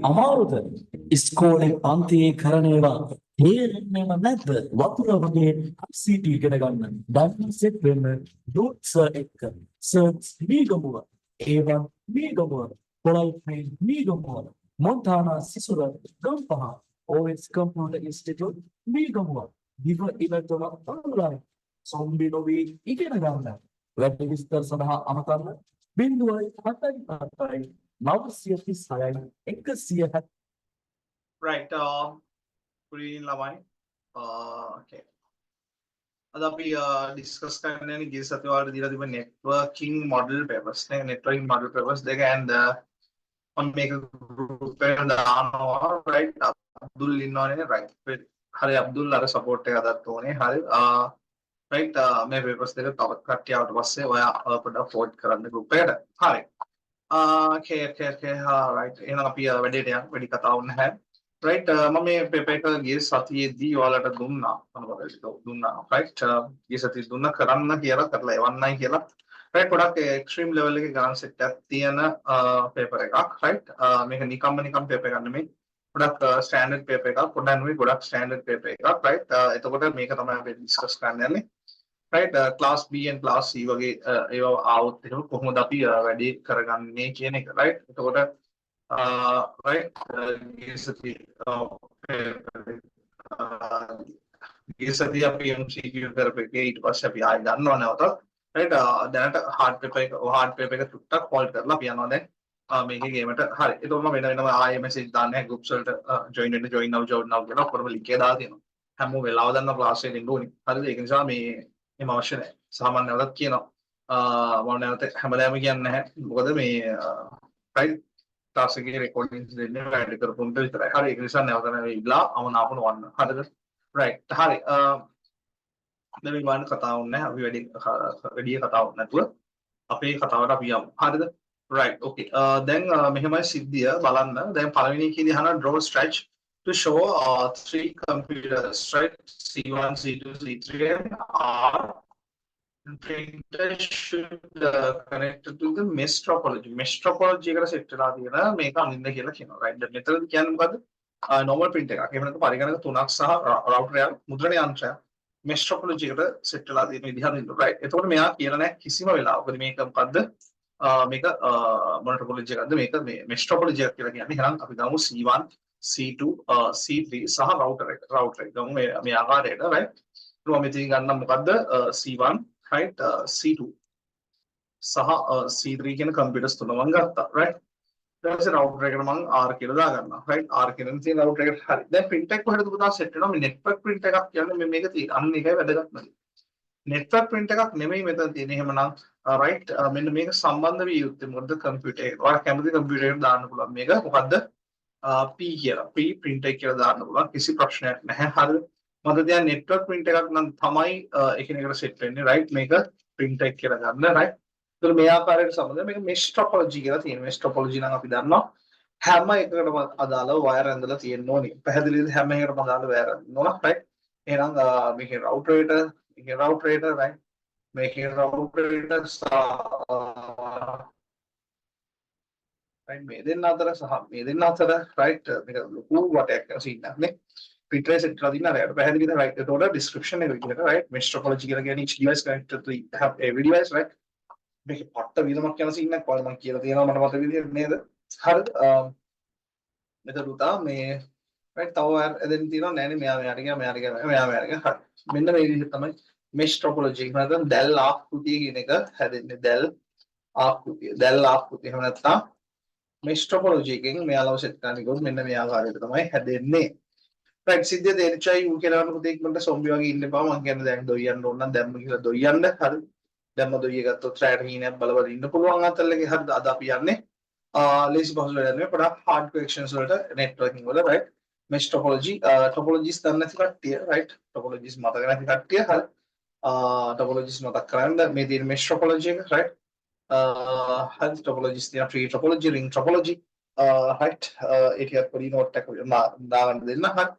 අමාරුද ඉස්කෝලේ පන්තියේ කරන ඒවා තේරෙන්නේම නැද්ද? වතුර වගේ ICT ඉගෙන ගන්න. දැන් සෙට් වෙන්න ඩොට් සර් එක්ක. සර්ස් මීගමුව. ඒවන් Meegamuwa. පොළොල්පේ Meegamuwa. මොන්ටානා සිසුර Gampaha. OS Computer Institute Meegamuwa. දිව ඉලක්කම ඔන්ලයින්. සොම්බි නොවී ඉගෙන ගන්න. වැඩි විස්තර සඳහා අමතන්න 0.77යි 936යි 160. Right. Good evening, lamai. Okay. Ada api discuss karne ni gir satya wala dila diba networking model papers ne networking model papers dekha and on make a group dano right Abdul innone right hari Abdul ara support එක අදත් ඕනේ hari right මේ papers දෙක තවත් කට්ටියට පස්සේ ඔයා පොඩ්ඩක් forward කරන්න group එකට hari okay right එහෙනම් අපි වැඩේට යන්න වැඩි කතාවක් නැහැ right මම මේ paper එක ගිය සතියේදී ඔයාලට දුන්නා මොනවද දුන්නා right ගිය සතියේ දුන්නා කරන්න කියලා කරලා එවන්නයි කියලා right ගොඩක් extreme level එකේ ගණන් set එකක් තියෙන paper එකක් right මේක නිකම්ම paper එකක් නෙමෙයි ගොඩක් standard paper එකක් පොඩ්ඩක් නෙමෙයි ගොඩක් standard paper එකක් right එතකොට මේක තමයි අපි discuss කරන්න යන්නේ right class B and class C වගේ ඒවා આવුත් එහෙම කොහොමද අපි වැඩි කරගන්නේ කියන එක right එතකොට right ගියසති අපි MCQ කරපු එකේ ඊට පස්සේ අපි ආයෙ ගන්නවා නැවත right දැනට hard paper එක ටුට්ටක් hold කරලා අපි යනවා දැන් මේකේ ගේමට හරි එතකොට මම වෙනම ආයෙ message දාන්නේ groups වලට join now කියලා ඔක්කොම link එක දාලා තියෙනවා හැමෝම වෙලාව දන්න class එකේ ඉන්න ඕනේ හරිද ඒක නිසා මේ අවශ්‍ය නැහැ සාමාන්‍යවලත් කියනවා මම නැවත හැමදාම කියන්නේ නැහැ මොකද මේ right class එකේ recordings දෙන්නේ වැඩි කරපොන්ට විතරයි. හරි ඒක නිසා නැවත නැවිලා අවනාපන වන්න. හරිද? right. හරි. දැන් මේ වань කතාවක් නැහැ. අපි වැඩි කතාවක් නැතුව අපේ කතාවට අපි යමු. හරිද? right. okay. දැන් මෙහෙමයි සිද්ධිය බලන්න. දැන් පළවෙනි එකේදී අහන draw stretch to show three computers right C1 C2 C3 and R printer should connect to the mesh topology. Mesh topology එකට set වෙලා තියෙන මේක අනින්න කියලා කියනවා. right. දැන් මෙතනදී කියන්නේ මොකද්ද? normal print එකක්. එහෙම නැත්නම් පරිගණක තුනක් සහ router එකක් මුද්‍රණ යන්ත්‍රයක් mesh topology එකට set වෙලා තියෙන විදිහ හරිද? right. එතකොට මෙයා කියලා නැහැ කිසිම වෙලාවකදී මේක මොකද්ද? මේක මොන topology එකක්ද? මේක මේ mesh topology එකක් කියලා කියන්නේ. එහෙනම් අපි ගමු C1 C2 C3 සහ router එක. ගමු මේ ආකාරයට right. ඊට මෙතන ගන්න මොකද්ද? C1 right C2 සහ C3 කියන computers තුන මම ගත්තා right ඊට පස්සේ router එකට මම R කියලා දාගන්නවා right R කියන තියෙන router එකට හරි දැන් print එක කොහෙද පුතා set වෙනවා මේ network print එකක් කියන්නේ මේක තියෙන අන්න එකයි වැදගත්ම network print එකක් නෙමෙයි මෙතන තියෙන්නේ එහෙමනම් right මෙන්න මේක සම්බන්ධ විය යුත්තේ මොකද computer එක ඔයාලා කැමති computer එකට දාන්න පුළුවන් මේක මොකද්ද P කියලා P print එක කියලා දාන්න පුළුවන් කිසි ප්‍රශ්නයක් නැහැ හරිද මට දැන් network print එකක් නම් තමයි එකිනෙකට set වෙන්නේ right මේක print එක කියලා ගන්න right ඒතර මේ ආකාරයට සම්බන්ධ මේක mesh topology කියලා තියෙනවා mesh topology නම් අපි දන්නවා හැම එකකටම අදාළව wire ඇඳලා තියෙන්න ඕනේ පැහැදිලිද හැම එකකටම අදාළව wire ඇඳනවා right එහෙනම් මේකේ router එකට right මේකේ router එකට right මේ දෙන්න අතර සහ මේ දෙන්න අතර right මේක ලොකු වටයක් කරලා සීන් එකක් නේ printer set කරලා දින්න අරයට පැහැදිලිද right ඒතකොට description එක විදිහට right mesh topology කියලා කියන්නේ each device connected to have every device right මේක පට්ට විලමක් යන සීන් එකක් වල මම කියලා තියෙනවා මට මතක විදිහට නේද හරිද මෙතන උතා මේ right තව එදෙන් තියෙනවා නෑනේ මෙයාට ගියා හරි මෙන්න මේ විදිහට තමයි mesh topology එක නැත්නම් දැල් ආකෘතිය කියන එක හැදෙන්නේ දැල් ආකෘතිය එහෙම නැත්නම් mesh topology එකෙන් මෙයාලව set කරන්න ගියොත් මෙන්න මේ ආකාරයට තමයි හැදෙන්නේ right සිද්ධිය තේරිච්චයි ඌ කියලා මොකද ඉක්මනට සොම්බි වගේ ඉන්න එපා මං කියන්නේ දැන් දොයියන්න ඕන නම් දැම්ම කියලා දොයියන්න හරි දැම්ම දොයිය ගත්තොත් රැට හීනයක් බලවල ඉන්න පුළුවන් අතල්ලගේ හරිද අද අපි යන්නේ ලේසි පහසු වැඩක් නෙවෙයි පොඩක් hard questions වලට networking වල right mesh topology topologies දන්නේ නැති කට්ටිය right topologies මතක නැති කට්ටිය හරි topologies මතක් කරගන්න මේ තියෙන mesh topology එක right හරි topologies තියෙන tree topology ring topology right ඒකත් පොඩි note එකක් දාගන්න දෙන්න හරි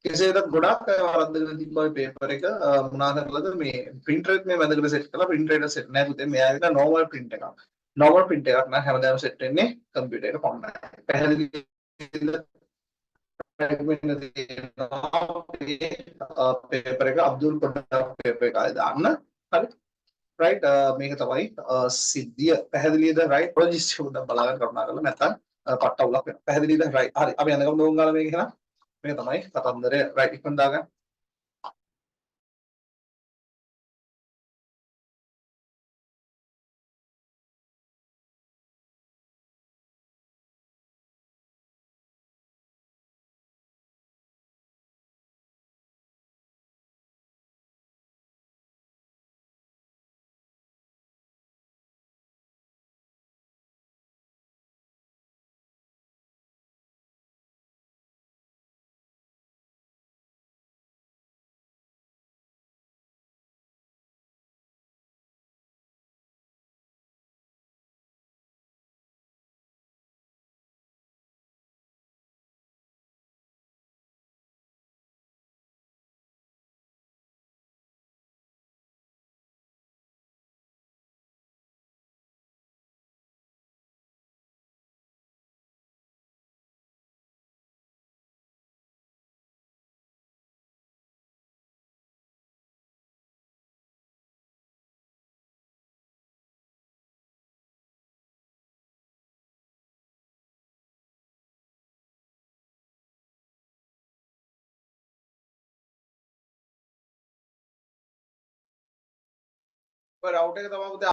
කෙසේද ගොඩක් අය වරද්දගෙන තිබ්බා පේපර් එක මොනවා කරලාද මේ printer එක මේ වැදගත් set කරලා printer එක set නැහැ පුතේ මෙයා එක normal print එකක් normal print එකක් නම් හැමදාම set වෙන්නේ computer එක පමණයි. පැහැදිලිද? වෙන්න තියෙනවා paper එක අබ්දුල් පොඩ්ඩක් paper එක ආයෙ දාන්න. හරි. right මේක තමයි සිද්ධිය. පැහැදිලිද? right ප්‍රොජෙක්ට් එක උඩ බලාගෙන කරුණා කරලා නැත්නම් පට්ට අවුලක් වෙනවා. පැහැදිලිද? right හරි. අපි යනකම් දෝන් ගාලා මේක එහෙනම් මේක තමයි කතන්දරය. right ඉක්මන දාගන්න. ඔය route එක තමයි පුතේ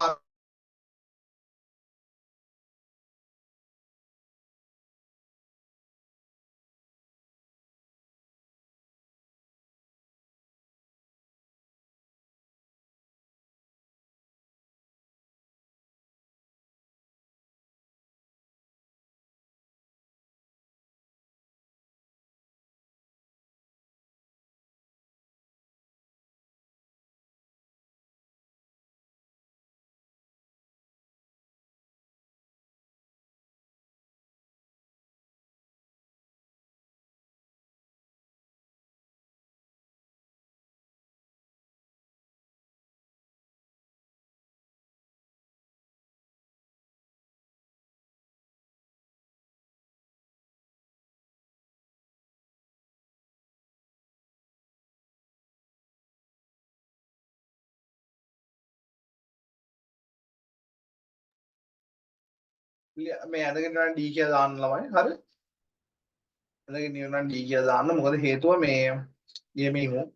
මේ ඇඳගෙන යන D කියලා දාන්න ළමයි. හරි. ඇඳගෙන යන D කියලා දාන්න. මොකද හේතුව මේ ගේමින් උන්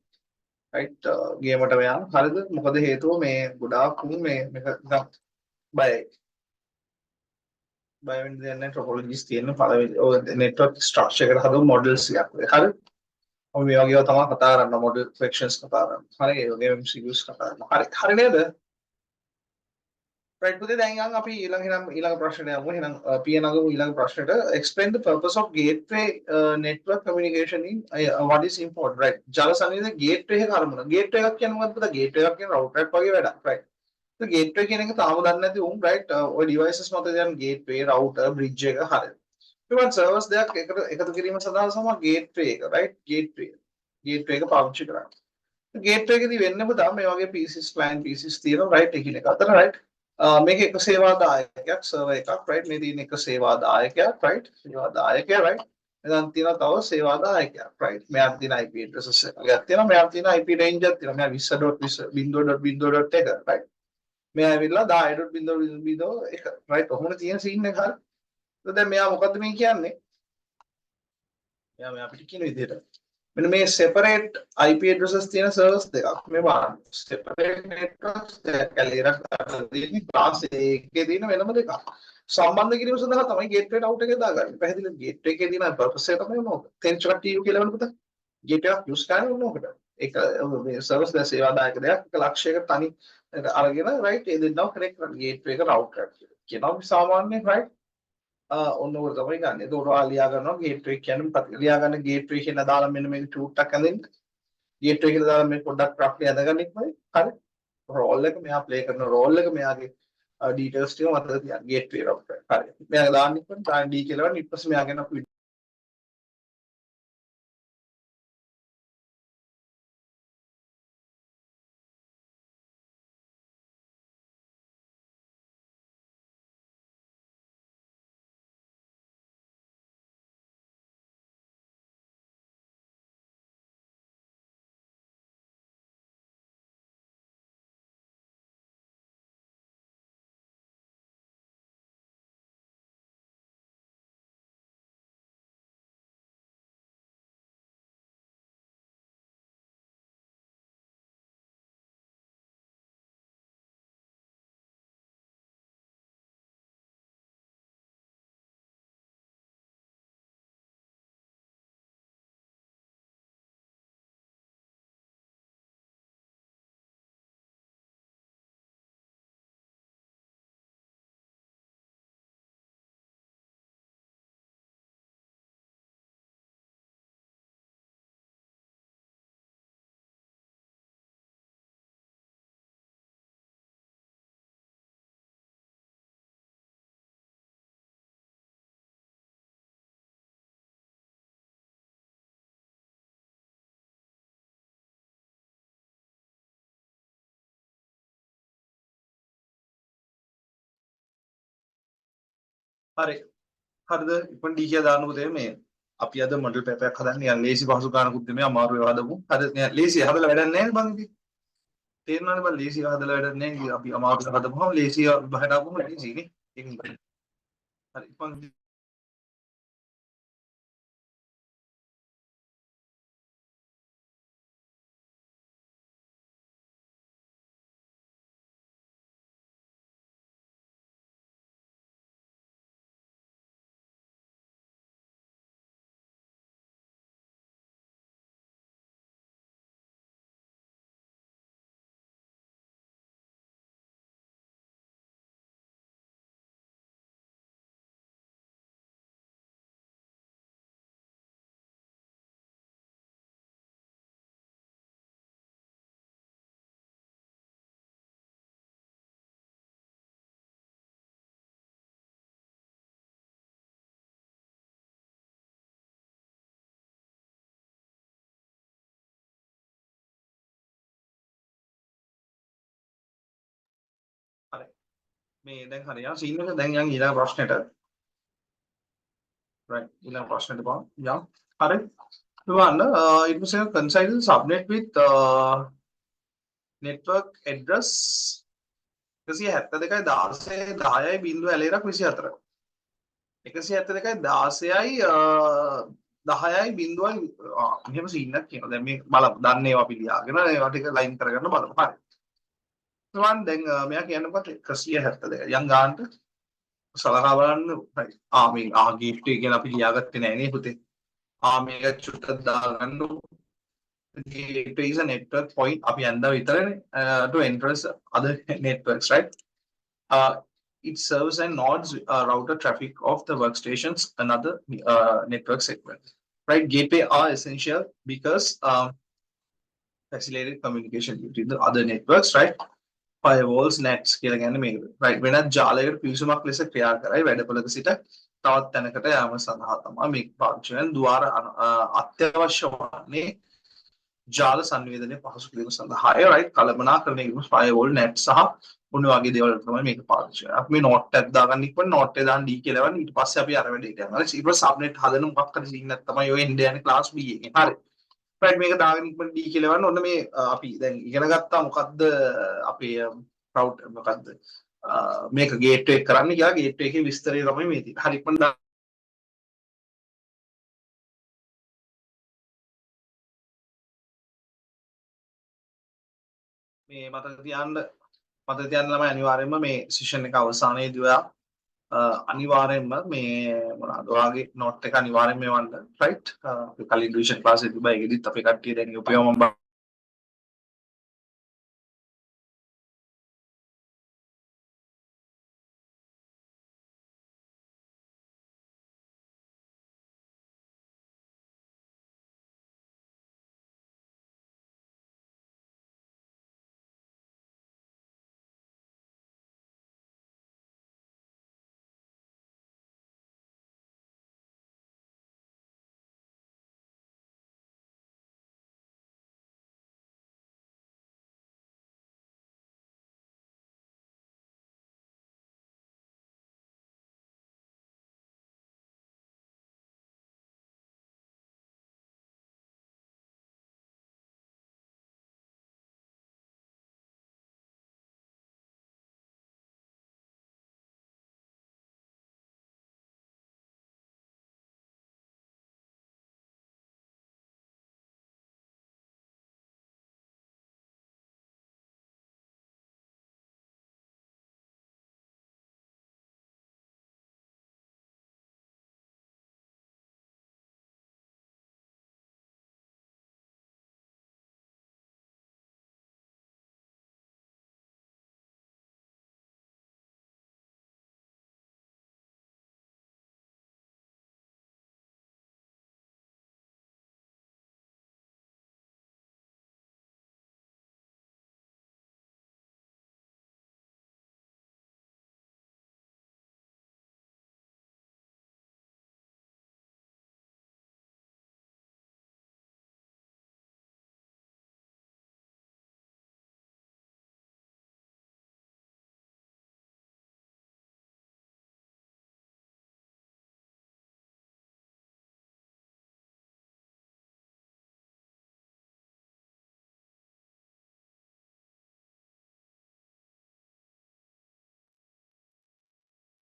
right ගේමට මෙයා. හරිද? මොකද හේතුව මේ ගොඩාක් උන් මේ මේක නිකන් බයයි. බය වෙන්න දෙයක් නැහැ. ටොපොලොජිස් තියෙන පළවෙනි ඔය network structure එකට හදපු models එකක්. හරි. අපි මේ වගේ ඒවා තමයි කතා කරන්න model sections කතා කරන්න. හරි ඒ වගේ MCQs කතා කරන්න. හරි. හරි නේද? right පුතේ දැන් යන් අපි ඊළඟ ප්‍රශ්නයට යමු. එහෙනම් P නගමු ඊළඟ ප්‍රශ්නෙට explain the purpose of gateway network communication in what is important right ජල සංවේදන gateway එක අරමුණ gateway එකක් කියන්නේ මොකක්ද පුතා gateway එකක් කියන්නේ router එකක් වගේ වැඩක් right so gateway කියන එක තාම දන්නේ නැති උන් right ඔය devices මත දැන් gateway router bridge එක හරියට ඊට servers දෙකක් එකතු කිරීම සඳහා සම gateway එක right gateway එක පාවිච්චි කරන්නේ gateway එකේදී වෙන්නේ පුතා මේ වගේ PCs client PCs තියෙනවා right එකිනෙක අතර right මේක එක සේවාදායකයක් සර්වර් එකක් right මේ තියෙන එක සේවාදායකයක් right සේවාදායකයා right එතන තියෙනවා තව සේවාදායකයක් right මෙයාට තියෙන IP addresses එකක් තියෙනවා මෙයාට තියෙන IP range එකක් තියෙනවා මෙයා 20.0.0.1 right මෙයා ඇවිල්ලා 10.0.0.1 right කොහොමද තියෙන scene එක හරි දැන් මෙයා මොකද්ද මේ කියන්නේ මෙයා අපිට කියන විදිහට මෙන්න මේ separate IP addresses තියෙන servers දෙකක් මේ බලන්න separate networks දෙකක් කැලේරක් තියෙන class A එකේ තියෙන වෙනම දෙකක් සම්බන්ධ කිරීම සඳහා තමයි gateway router එක දාගන්නේ පැහැදිලිද gateway එකේ තියෙන purpose එක තමයි මොකක්ද තෙන්චරක් TU කියලා වෙන පුතා gateway එකක් use කරන්නේ මොනවද ඒක මේ servers දැන් සේවාදායක දෙයක් එක ලක්ෂයක තනි අරගෙන right ඒ දෙන්නව connect කරන gateway එක router එකක් කියනවා සාමාන්‍යයෙන් right ඔන්න ඔක තමයි ගන්න. ඒකට ඔයා ලියා ගන්නවා ගේට්වේ කියන්නේ මොකක්ද? ලියා ගන්න ගේට්වේ කියලා දාලා මෙන්න මේක ටූට් එකක් ඇඳෙන්න. ගේට්වේ කියලා දාලා මේ පොඩ්ඩක් රෆ්ලි ඇඳගන්න ඉක්මයි. හරි. රෝල් එක මෙයා ප්ලේ කරන රෝල් එක මෙයාගේ ඩීටේල්ස් ටික මතක තියාගන්න. Gateway router. හරි. මෙයා දාන්න ඉක්මයි. දාන්න D කියලා වань ඊට පස්සේ මෙයාගෙන අපි හරි. හරිද? ඉක්මන් D කියලා දාන්නකෝ තේ මේ අපි අද මොඩල් පේපර් එකක් හදන්නේ. නිකන් ලේසි පහසු ගානකුත් නෙමෙයි අමාරු ඒවා හදමු. හරි නිකන් ලේසි හදලා වැඩක් නැහැ බං ඉතින්. තේරෙනවනේ බං ලේසි හදලා වැඩක් නැහැ. ඉතින් අපි අමාරු හදමුම ලේසි බහට ආපුම ලේසි නේ. ඒක නිකන්. හරි ඉක්මන් හරි. මේ දැන් හරි යා සීන් එක දැන් යන් ඊළඟ ප්‍රශ්නෙට. right ඊළඟ ප්‍රශ්නෙට බලමු. යම්. හරි. බලන්න it was a concise subnet with network address 172යි 16යි 10යි බිංදුව ඇලේරක් 24. 172යි 16යි 10යි බිංදුවයි මෙහෙම සීන් එකක් කියනවා. දැන් මේ බලමු. දන්නේ ඒවා අපි ලියාගෙන ඒවා ටික ලයින් කරගන්න බලමු. හරි. සුවන් දැන් මෙයා කියන්නේ මොකක්ද 172 යන් ගානට සලකා බලන්න මේ ගිෆ්ට් එක කියලා අපි ලියාගත්තේ නෑ නේ පුතේ. මේක චුට්ටක් දාගන්න gateway is a network point අපි යන්දා විතරනේ to enter other networks right. It serves and nodes router traffic of the workstations and other network segments right. Gateway are essential because facilitated communication between the other networks right. firewalls nets කියලා කියන්නේ මේක right. වෙනත් ජාලයකට පිවිසුමක් ලෙස ක්‍රියා කරයි වැඩපොළක සිට තවත් තැනකට යාම සඳහා තමයි මේක පාවිච්චි වෙන ద్వාර අත්‍යවශ්‍ය වන්නේ ජාල සංවේදනය පහසු කිරීම සඳහායි right. කළමනාකරණය කිරීම firewall net සහ මොන වගේ දේවල් තමයි මේක පාවිච්චි වෙන්නේ. අපි මේ note එකක් දාගන්න ඉක්මන note එක දාන්න D කියලා වань ඊට පස්සේ අපි අර වැඩේට යනවා. ඊට පස්සේ subnet හදන මොකක් හරි සීන් එකක් තමයි ඔය එන්නේ යන්නේ class B එකේ. හරි. right මේක දාගෙන ඉක්මන D කියලා වань ඔන්න මේ අපි දැන් ඉගෙන ගත්තා මොකද්ද අපේ router මොකද්ද මේක gateway කරන්න කියලා gateway එකේ විස්තරය තමයි මේ තියෙන්නේ. හරි ඉක්මන මේ මතක තියාගන්න ළමයි අනිවාර්යයෙන්ම මේ session එක අවසානයේදී ඔයා අනිවාර්යයෙන්ම මේ මොනවාද ඔයාගේ note එක අනිවාර්යයෙන්ම එවන්න right. අපි කලින් revision class එකේ තිබ්බා ඒකෙදිත් අපේ කට්ටිය දැන් උපයෝගම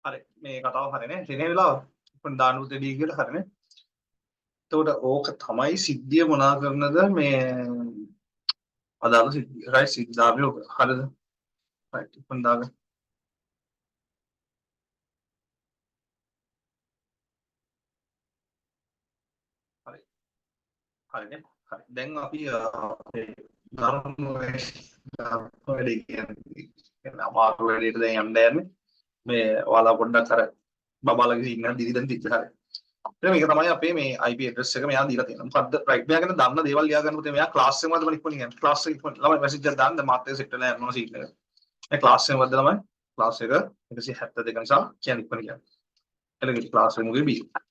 හරි මේ කතාව හරිනේ දිනේ වෙලාව උන් දාන්න උදේ දී කියලා හරිනේ එතකොට ඕක තමයි සිද්ධිය මොනා කරනද මේ අදාළ සිද්ධිය රයිට් සිද්ධාර්ථය ඕක හරිද රයිට් උන් දාගන්න හරි හරිනේ හරි දැන් අපි අපේ ධර්ම වැඩි කියන්නේ අමාරු වැඩේට දැන් යන්න යන්නේ මේ ඔයාලා පොඩ්ඩක් අර බබාලගේ ඉන්න දිදි දැන් තිබ්බ හරි එතන මේක තමයි අපේ මේ IP address එක මෙයා දීලා තියෙනවා. මොකද්ද? රයිට් මෙයා ගැන දන්න දේවල් ලියා ගන්න පුතේ මෙයා ක්ලාස් එකේ මොකද්ද මම ඉක්මනින් යන්නේ. ක්ලාස් එකේ ඉක්මනින් ළමයි මැසේජ් එකක් දාන්න දැන් මාත් එක්ක සෙට් වෙලා යනවා සීට් එක. මේ ක්ලාස් එකේ මොකද්ද ළමයි? ක්ලාස් එක 172 නිසා කියන්නේ ඉක්මනින් කියන්නේ. එළගේ ක්ලාස් එක මුගේ B.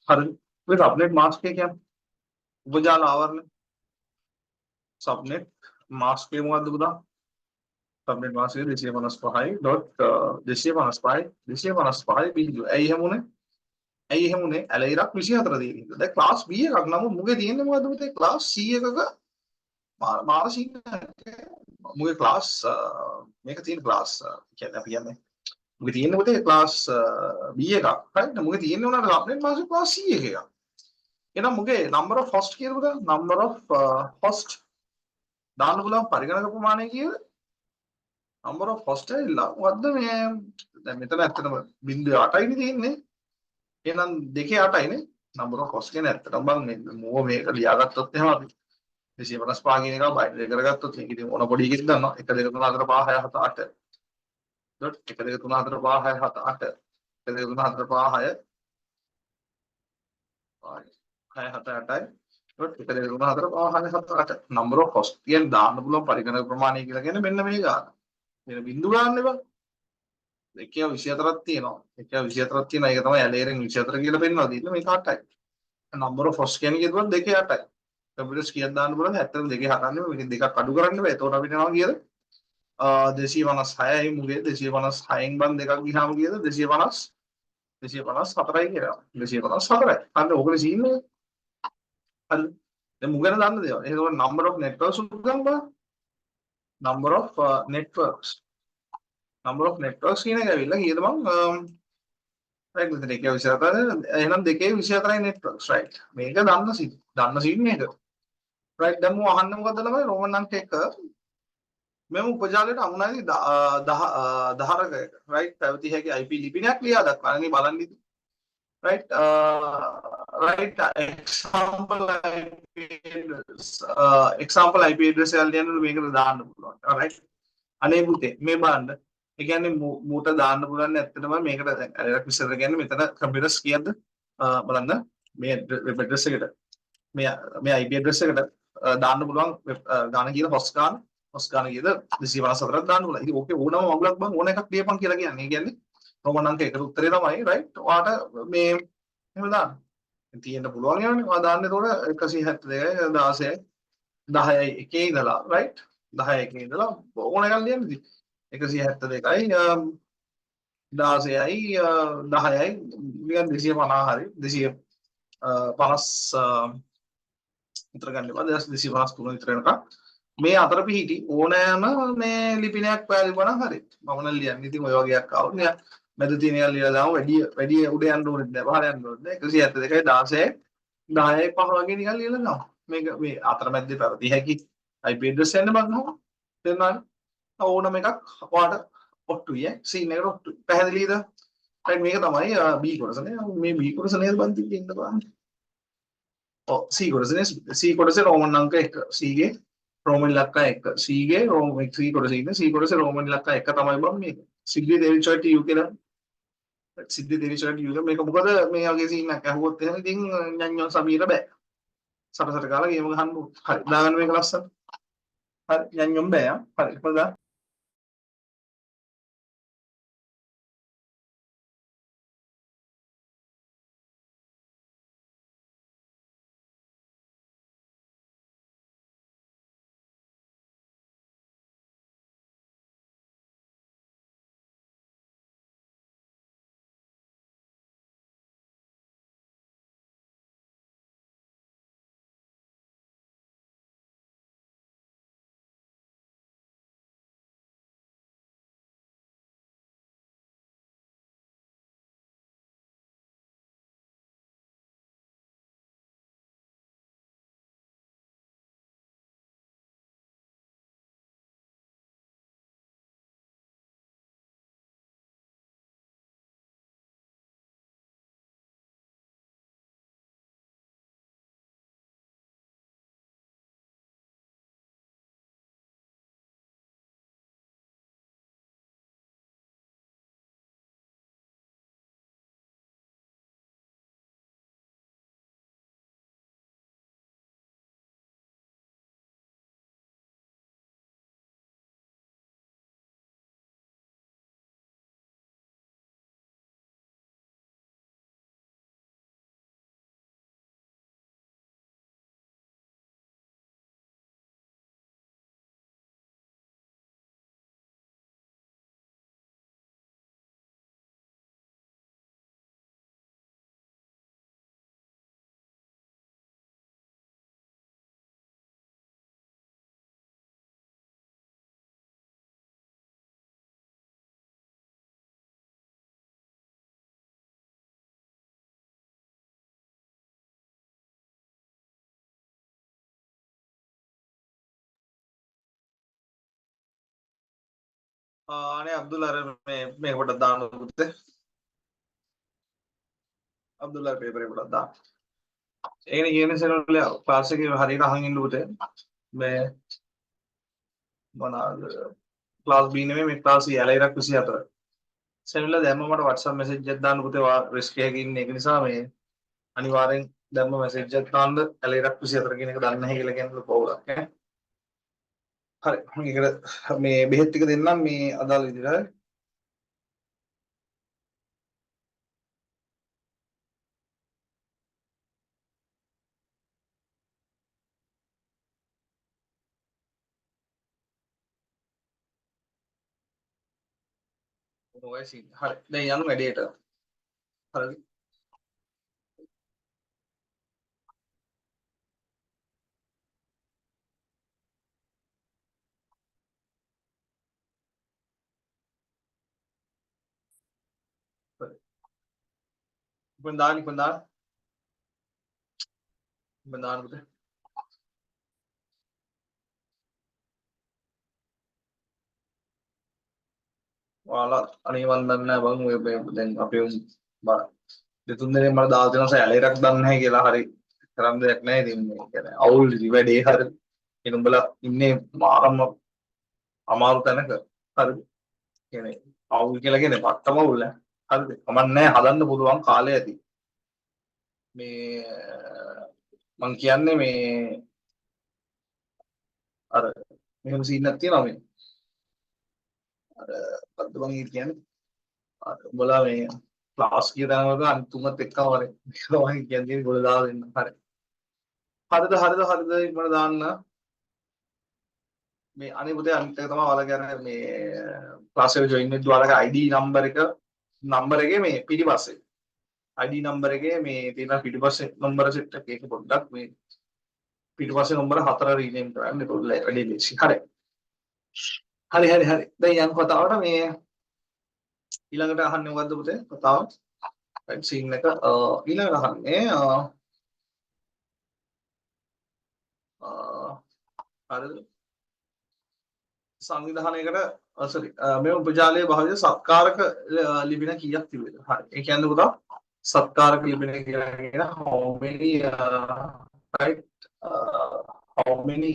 හරිද? මේ සබ්නෙට් මාස්ක් එක කියන්නේ උපජාල ආවරණ සබ්නෙට් මාස්ක් එක මොකද්ද පුතා? සබ්නෙට් මාස්ක් එක 255.255 255 බිඳුව. ඇයි හැමුනේ? ඇයි එහෙම උනේ? ඇලයිරක් 24 තියෙන හින්දා. දැන් ක්ලාස් B එකක් නමුත් මුගේ තියෙන්නේ මොකද්ද පුතේ? ක්ලාස් C එකක මාර සීන් මුගේ ක්ලාස් මේක තියෙන ක්ලාස් කියන්නේ අපි කියන්නේ මුගේ තියෙන්නේ පුතේ ක්ලාස් B එකක්. රයිට් මුගේ තියෙන්නේ උනාට අපේ මාසේ ක්ලාස් C එකක්. එහෙනම් මුගේ number of host කියලාද? number of host දාන්න පුළුවන් පරිගණක ප්‍රමාණය කියලා number of host ඇවිල්ලා මොකද්ද මේ දැන් මෙතන ඇත්තටම 0.8යි තියෙන්නේ. එහෙනම් 2.8යිනේ number of host කියන්නේ ඇත්තටම බං මේ මෝ මේක ලියාගත්තොත් එහෙම අපි 255 කියන එක බයිනරි කරගත්තොත් මේක ඉතින් ඕන පොඩි එකෙක් දන්නවා 1 2 3 4 5 6 7 8 dot 1 2 3 4 5 6 7 8 1 2 3 4 5 6 6 7 8යි dot 1 2 3 4 5 6 7 8 number of host කියන දාන්න පුළුවන් පරිගණක ප්‍රමාණය කියලා කියන්නේ මෙන්න මේ ගාන මෙන්න බිංදු ගන්න එපා 124ක් තියෙනවා 124ක් තියෙනවා ඒක තමයි ඇලේරෙන් 24 කියලා පෙන්නනවා දෙන්න මේක 8යි number of host කියන්නේ කියද්දි 2.8යි කම්පියුටර්ස් කීයක් දාන්න පුළුවන්ද ඇත්තටම 2.8න්නේ මේකෙන් දෙකක් අඩු කරන්න බෑ එතකොට අපිට යනවා කීයද 256යි මුගේ 256න් බන් දෙකක් ගියාම කීයද 250 254යි කියලා 254යි අන්න ඕකනේ සීන් එක හරි දැන් මුගෙන දන්න දේවල් ඒකෝර number of networks උගන් බා number of networks කියන එක ඇවිල්ලා කීයද මං රයිට් මෙතන 124 එහෙනම් 224යි networks රයිට් මේක දන්න සීන් මේක රයිට් දැන් මම අහන්න මොකද්ද ළමයි රෝමන් අංක 1 මෙම උපජාලයට අමුණයි 10ක රයිට් පැවතිය හැකි IP ලිපිනයක් ලියා දක්වන්න මේ බලන්න ඉතින් right right example IP address එකක් ලියන්න මේකට දාන්න පුළුවන් රයිට් අනේ පුතේ මේ බලන්න ඒ කියන්නේ මූට දාන්න පුළුවන් ඇත්තටම මේකට ඇරයක් විස්තර කියන්නේ මෙතන කම්පියුටර්ස් කීයද බලන්න මේ වෙබ් ඇඩ්‍රස් එකට මේ IP address එකට දාන්න පුළුවන් ගාන කියලා හොස් ගාන කීයද 254ක් දාන්න පුළුවන්. ඉතින් ඕකේ ඕනම මගුලක් බං ඕන එකක් ලියපන් කියලා කියන්නේ. ඒ කියන්නේ රෝමන් අංක 1ට උත්තරේ තමයි රයිට්. ඔයාට මේ එහෙම දාන්න. තියෙන්න පුළුවන් යන්නේ. ඔයා දාන්න එතකොට 172යි 16යි 10යි එකේ ඉඳලා රයිට් 10යි එකේ ඉඳලා ඕන එකක් ලියන්න ඉතින් 172යි 16යි 10යි නිකන් 250 හරි 250 විතර ගන්න එපා 253 විතර යනකම් මේ අතර පිහිටි ඕනෑම මේ ලිපිනයක් පෑලිපුවා නම් හරි මම නම් ලියන්නේ ඉතින් ඔය වගේ එකක් ආවොත් නිකන් මැද තියෙන එක ලියලා දාමු වැඩි උඩ යන්න ඕනෙත් නෑ පහළ යන්න ඕනෙත් නෑ 172යි 16යි 10යි 5 වගේ නිකන් ලියලා දාමු මේක මේ අතර මැද්දේ පැවතිය හැකි IP address යන්න බලන්න තේරුණාද ඕනම එකක් ඔයාලට ඔට්ටුයි සීන් එකට ඔට්ටුයි පැහැදිලිද රයිට් මේක තමයි B කොටස නේ මේ B කොටස නේද බන්ති ඉන්න බලන්න ඔව් C කොටසනේ C කොටසේ රෝමන් අංක 1 C ගේ රෝමන් ඉලක්ක 1 C ගේ රෝමන් C කොටසේ ඉන්න C කොටසේ රෝමන් ඉලක්ක 1 තමයි බම් මේක සිද්ධි දෙවිචොයිට් U කියලා සිද්ධි දෙවිචොයිට් U මේක මොකද මේ වගේ සීන් එකක් අහුවොත් එහෙනම් ඉතින් ඤඤ්ඤෝ සමීර බෑ සරසර කාලා ගේම ගහන්න හරි දාගන්න මේක ලස්සන හරි ඤඤ්ඤොම් බෑ හරි කොහොමද අනේ අබ්දුල් අර මේ පොඩක් දාන්න පුතේ. අබ්දුල් අර පේපරේ පොඩක් දාන්න. ඒකනේ කියන්නේ සෙනොල්ල ක්ලාස් එකේ හරියට අහන් ඉන්න පුතේ. මේ මොනවාද ක්ලාස් B නෙමෙයි මේ ක්ලාස් E ඇලයිරක් 24. සෙනොල්ල දැම්ම මට WhatsApp message එකක් දාන්න පුතේ රිස්ක් එකක ඉන්නේ ඒක නිසා මේ අනිවාර්යෙන් දැම්ම message එකක් දාන්න ඇලයිරක් 24 කියන එක දන්නේ නැහැ කියලා කියන පොවුලක් ඈ. හරි මේකට මේ බෙහෙත් ටික දෙන්නම් මේ අදාළ විදිහට. ඔය සීන්. හරි. දැන් යන්න වැඩේට. හරිද? ඉක්මන් දාන්න පුතේ. ඔයාලා අනේ මන් දන්නේ නැහැ බං ඔය දැන් අපේ දෙතුන් දෙනෙක් මට දාලා දෙනවා සැලරියක් දන්නේ නැහැ කියලා හරි කරන්න දෙයක් නැහැ ඉතින් මේ කියන්නේ අවුල් ඉතින් වැඩේ හරි ඉතින් උඹලා ඉන්නේ මාරම අමාරු තැනක හරිද කියන්නේ අවුල් කියලා කියන්නේ පට්ටම අවුල් නේ හරිද කමන්නේ හදන්න පුළුවන් කාලය ඇති මේ මං කියන්නේ මේ අර මෙහෙම සීන් එකක් තියෙනවා මේ අර මොකද්ද මං කියන්නේ අර උඹලා මේ ක්ලාස් ගිය දවසක අනිත් තුමත් එක්කම වරේ මම කියන්නේ ගොඩ දාලා දෙන්න හරි හරිද ඉක්මනට දාන්න මේ අනේ පුතේ අනිත් එක තමයි ඔයාලගේ අර මේ ක්ලාස් එක ජොයින් වෙද්දී ඔයාලගේ ID නම්බර් එකේ මේ පිටිපස්සේ ID නම්බර් එකේ මේ තියෙන පිටිපස්සේ නම්බර සෙට් එක පොඩ්ඩක් මේ පිටිපස්සේ නම්බර 4 රීනේම් කරන්න ඒක වැඩි ලේසි හරි දැන් යන් කතාවට මේ ඊළඟට අහන්නේ මොකද්ද පුතේ කතාව රයිට් සීන් එක ඊළඟට අහන්නේ හරිද සංවිධානයකට සෝරි මේ උපජාලයේ භාවිත සත්කාරක ලිපින කීයක් තිබෙද? හරි. ඒ කියන්නේ පුතා සත්කාරක ලිපින කියලා කියන how many right how many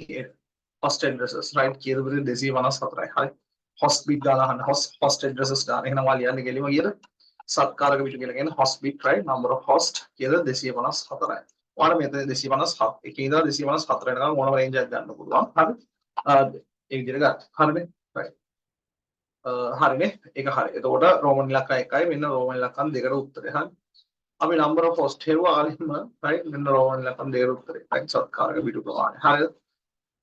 host addresses right කියලා පුතේ 254යි. හරි. host bit ගාලා අහන්න host addresses ගන්න. එහෙනම් ඔයා ලියන්නේ ගෙලිම කීයද? සත්කාරක පිට කියලා කියන්නේ host bit right number of host කියලා 254යි. ඔයාලා මෙතන 257 එකේ ඉඳලා 254 වෙනකම් ඕනම රේන්ජ් එකක් ගන්න පුළුවන්. හරි. ඒ විදිහට ගන්න. හරිනේ? right. හරිනේ ඒක හරි. එතකොට රෝමන් ඉලක්කම් එකයි මෙන්න රෝමන් ඉලක්කම් දෙකට උත්තරේ. හරි. අපි number of host හෙව්වා ආලින්ම right මෙන්න රෝමන් ඉලක්කම් දෙකට උත්තරේ. right සත්කාරක පිටු ප්‍රමාණය. හරිද?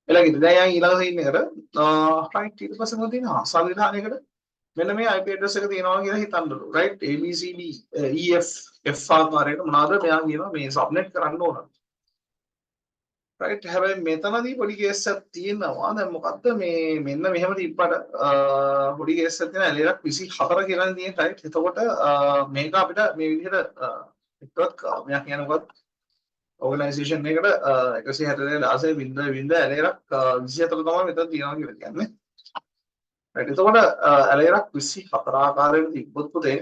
ඊළඟට දැන් යන් ඊළඟ සීන් එකට right ඊට පස්සේ මොකද තියෙනවා? සංවිධානයකට මෙන්න මේ IP address එක තියෙනවා කියලා හිතන්නලු. right ABCD EF F ආකාරයට මොනවාද මෙයා කියනවා මේ subnet කරන්න ඕන. right හැබැයි මෙතනදී පොඩි කේස් එකක් තියෙනවා දැන් මොකද්ද මේ මෙන්න මෙහෙම තිබ්බට පොඩි කේස් එකක් තියෙනවා ඇලෙරක් 24 කියලා තියෙන right එතකොට මේක අපිට මේ විදිහට එක්කවත් මෙයා කියන මොකක්ද ඕගනයිසේෂන් එකට 162.16 ඇලෙරක් 24 තමයි මෙතන තියෙනවා කියලා කියන්නේ right එතකොට ඇලෙරක් 24 ආකාරයෙන් තිබ්බොත් පුතේ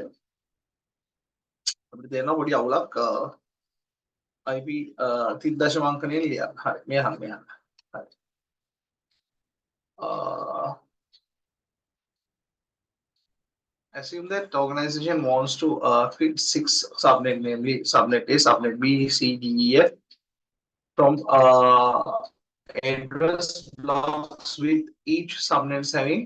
අපිට තේරෙනවා පොඩි අවුලක් IP 30 අංකනේ ලියන්න. හරි. මෙහා. හරි. Assume that organization wants to create 6 subnet, namely subnet A, subnet B, C, D, E, F from address blocks with each subnet having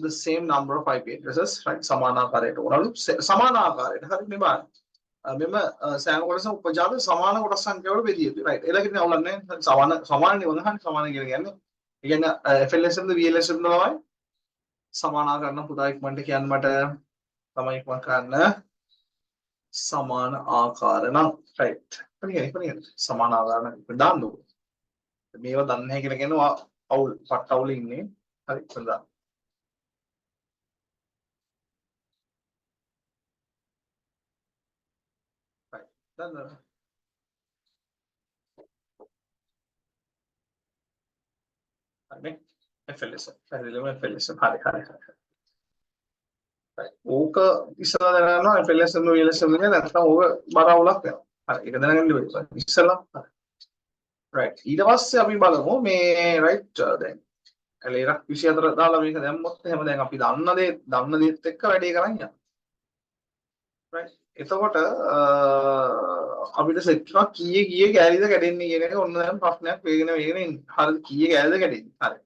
the same number of IP addresses, right? සමානාකාරයට උනලු සමානාකාරයට හරි නේ බලන්න. මෙම සෑම කොටසම උපජාල සමාන කොටස් සංඛ්‍යාවල බෙදිය යුතුයි. right. ඒලකින් අවුලක් නැහැ. සමානනේ වගහන් සමාන කියලා කියන්නේ. ඒ කියන්නේ FLSM ද VLSM ද තමයි සමානාකරණ පුතා ඉක්මනට කියන්න මට තමයි ඉක්මනට කරන්න සමාන ආකාර නම් right. පරිගන්නේ සමාන ආකාර නම් දාන්න ඕනේ. මේවා දන්නේ නැහැ කියලා කියනවා අවුල් පට් අවුල් ඉන්නේ. හරි හොඳයි. right. දන්න හරිනේ FLSM පැහැදිලිවම FLSM හරි ඕක ඉස්සලා දැනගන්නවා FLSM VLSM එක නැත්නම් ඕක බර අවුලක් වෙනවා හරි ඒක දැනගන්න ඕනේ ඉස්සලා right ඊට පස්සේ අපි බලමු මේ right දැන් එලෙරක් 24 දාලා මේක දැම්මොත් එහෙම දැන් අපි දන්න දේත් එක්ක වැඩේ කරන් යනවා right එතකොට අපිට සෙට් එකක් කීයේ කැලිද කැඩෙන්නේ කියන එක ඔන්න දැන් ප්‍රශ්නයක් වේගෙන ඉන්නේ හරිද කීයේ කැලිද කැඩෙන්නේ හරි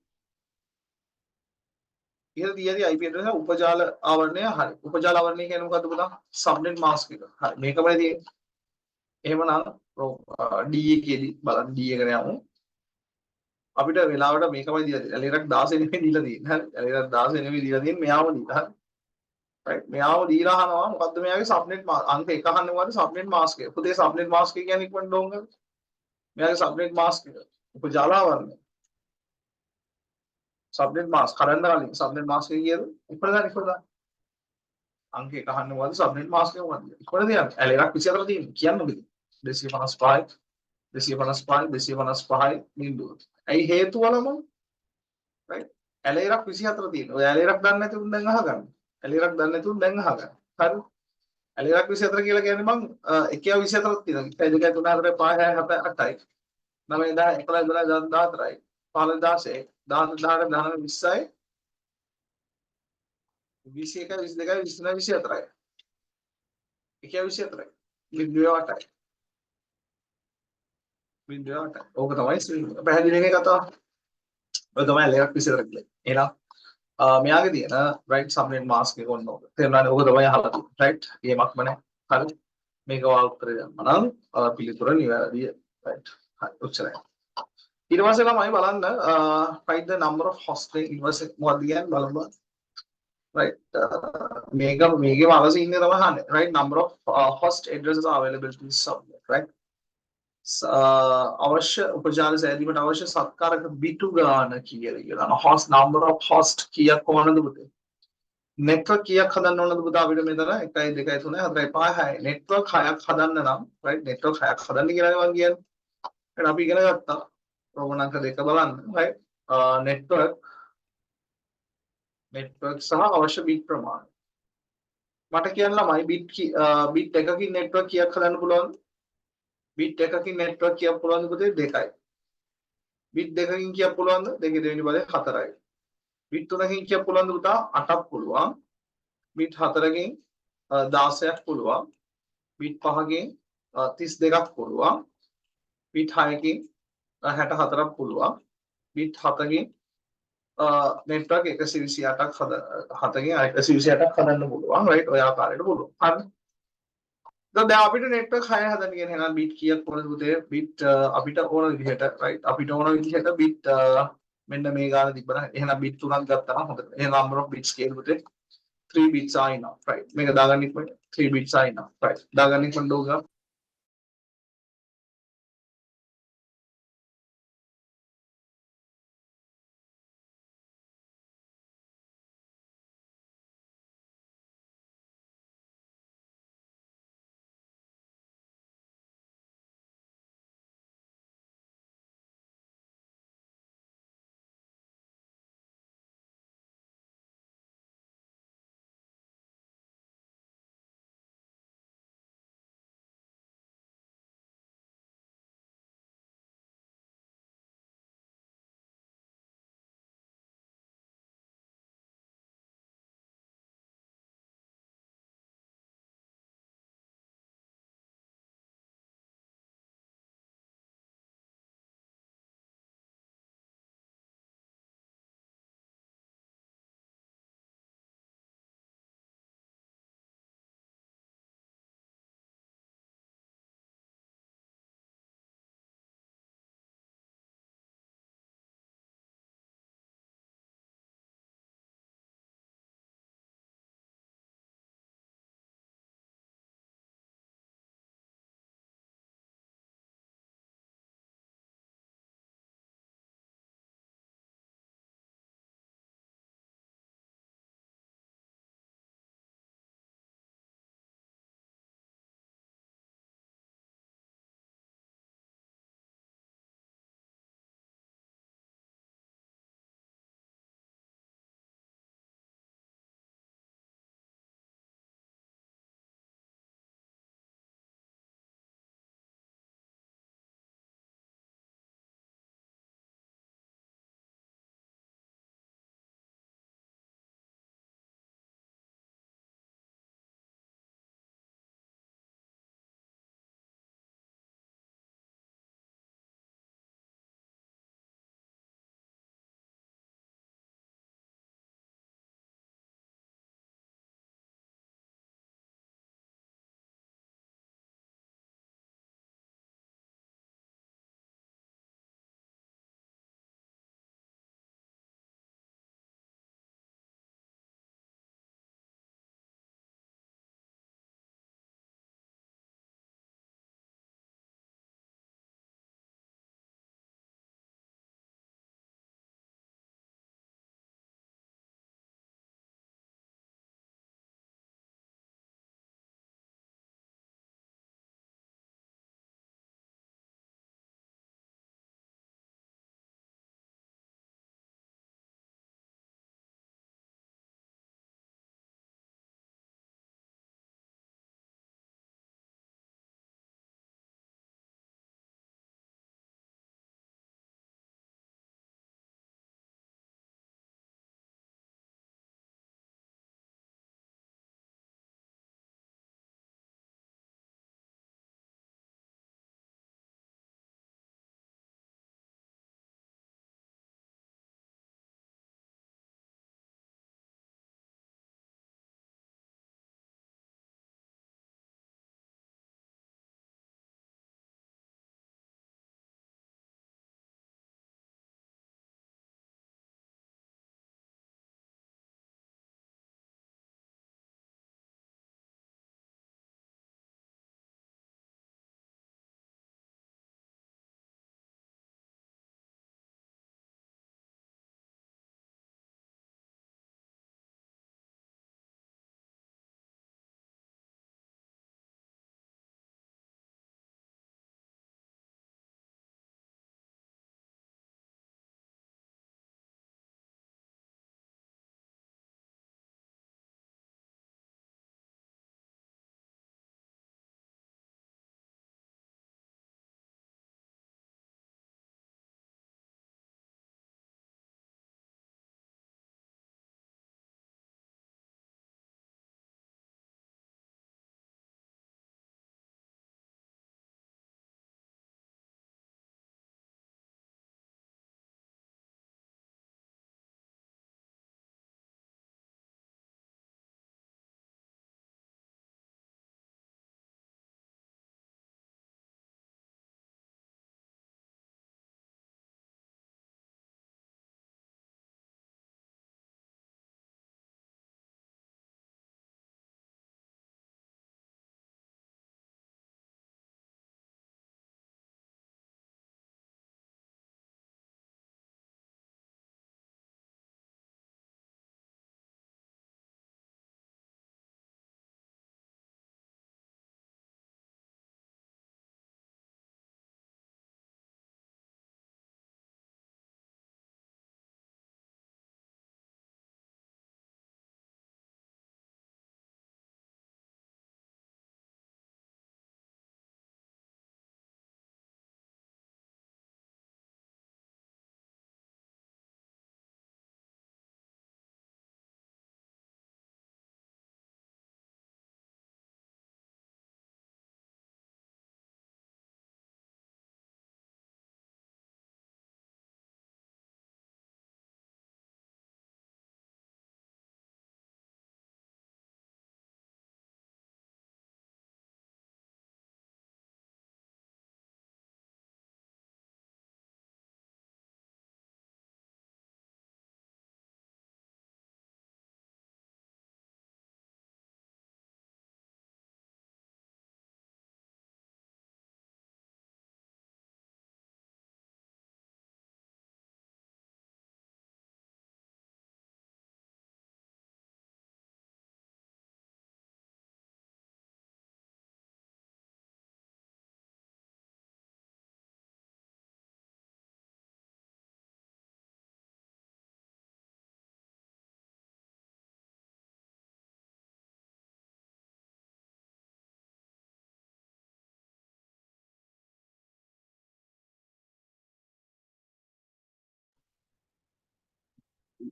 ඉහළ තියදී IP address එක උපජාල ආවරණය හරි උපජාල ආවරණය කියන්නේ මොකද්ද පුතා subnet mask එක හරි මේකමනේ තියෙන්නේ එහෙමනම් D එකේදී බලන්න D එකට යමු අපිට වෙලාවට මේකමයි දීලා තියෙන්නේ එලෙරක් 16 නෙමෙයි දීලා තියෙන්නේ හරි එලෙරක් 16 නෙමෙයි දීලා තියෙන්නේ මෙයාම දීලා හරි right මෙයාව දීලා අහනවා මොකද්ද මෙයාගේ subnet අංක 1 අහන්නේ මොකද්ද subnet mask එක පුතේ subnet mask එක කියන්නේ ඉක්මනට ඩෝන් කරලා මෙයාගේ subnet mask එක උපජාල ආවරණය subnet mask කරන්න කලින් subnet mask එක කියද ඉක්මනට අංක 1 අහන්නේ මොකද්ද subnet mask එක මොකද්ද ඉක්මනට දෙන්න එලෙරක් 24 තියෙන්නේ කියන්න බෑ 255 255 බිඳුව ඇයි හේතු වලම right ඇලේරක් 24 තියෙනවා. ඔය ඇලේරක් දන්නේ නැති උන් දැන් අහගන්න. ඇලේරක් දන්නේ නැති උන් දැන් අහගන්න. හරි. ඇලේරක් 24 කියලා කියන්නේ මං 1 24ක් තියෙනවා. 1 2 3 4 5 6 7 8යි. 9 10 11 12 14යි. 15 16 17 18 19 20යි. 21 22 23 24යි. 1 24යි. බිඳුව 8යි. බිඳුව 8යි. ඕක තමයි ස්විං. පැහැදිලිනේ කතාව. ඔය තමයි ඇලේරක් 24 කියන්නේ. එහෙනම් මෙයාගේ තියෙන right subnet mask එක ඔන්න ඕක. තේරුණානේ? ඕක තමයි අහලා තියෙන්නේ. right? ගේමක්ම නැහැ. හරි. මේක වා උත්තරේ දැම්මම නම් පිළිතුර නිවැරදියි. right. හරි. උත්තරය. ඊට පස්සේ තමයි බලන්න write the number of host inverse මොකක්ද කියන්නේ බලමු. right. මේකේ අවශ්‍ය ඉන්නේ තමයි අහන්නේ. right number of host addresses are available to subnet. right. අවශ්‍ය උපජාල සෑදීමට අවශ්‍ය සත්කාරක බිටු ගාන කියලා කියනවා. host number of host කීයක් ඕනද පුතේ? network කීයක් හදන්න ඕනද පුතා අපිට මෙතන 1 2 3 4 5 6 network 6ක් හදන්න නම් right network 6ක් හදන්න කියලා මම කියන්නේ. එහෙනම් අපි ඉගෙන ගත්තා රෝමන් අංක 2 බලන්න right network සහ අවශ්‍ය bit ප්‍රමාණය. මට කියන්න ළමයි bit එකකින් network කීයක් හදන්න පුළුවන්ද? bit එකකින් network කීයක් පුළුවන්ද පුතේ? 2යි. bit දෙකකින් කීයක් පුළුවන්ද? 2 දෙවෙනි පදේ 4යි. bit 3කින් කීයක් පුළුවන්ද පුතා? 8ක් පුළුවන්. bit 4කින් 16ක් පුළුවන්. bit 5කින් 32ක් පුළුවන්. bit 6කින් 64ක් පුළුවන්. bit 7කින් network 128ක් 7කින් 128ක් හදන්න පුළුවන්. right ඔය ආකාරයට පුළුවන්. හරි. දැන් අපිට network 6 හදන්න කියන්නේ එහෙනම් bit කීයක් ඕනද පුතේ? bit අපිට ඕන විදිහට right අපිට ඕන විදිහට bit මෙන්න මේ ගාන තිබ්බනම් එහෙනම් bit 3ක් ගත්තා නම් හොඳයි. එහෙනම් number of bits කියන පුතේ 3 bits are enough right මේක දාගන්න ඉක්මනට 3 bits are enough right දාගන්න ඉක්මනට ඕක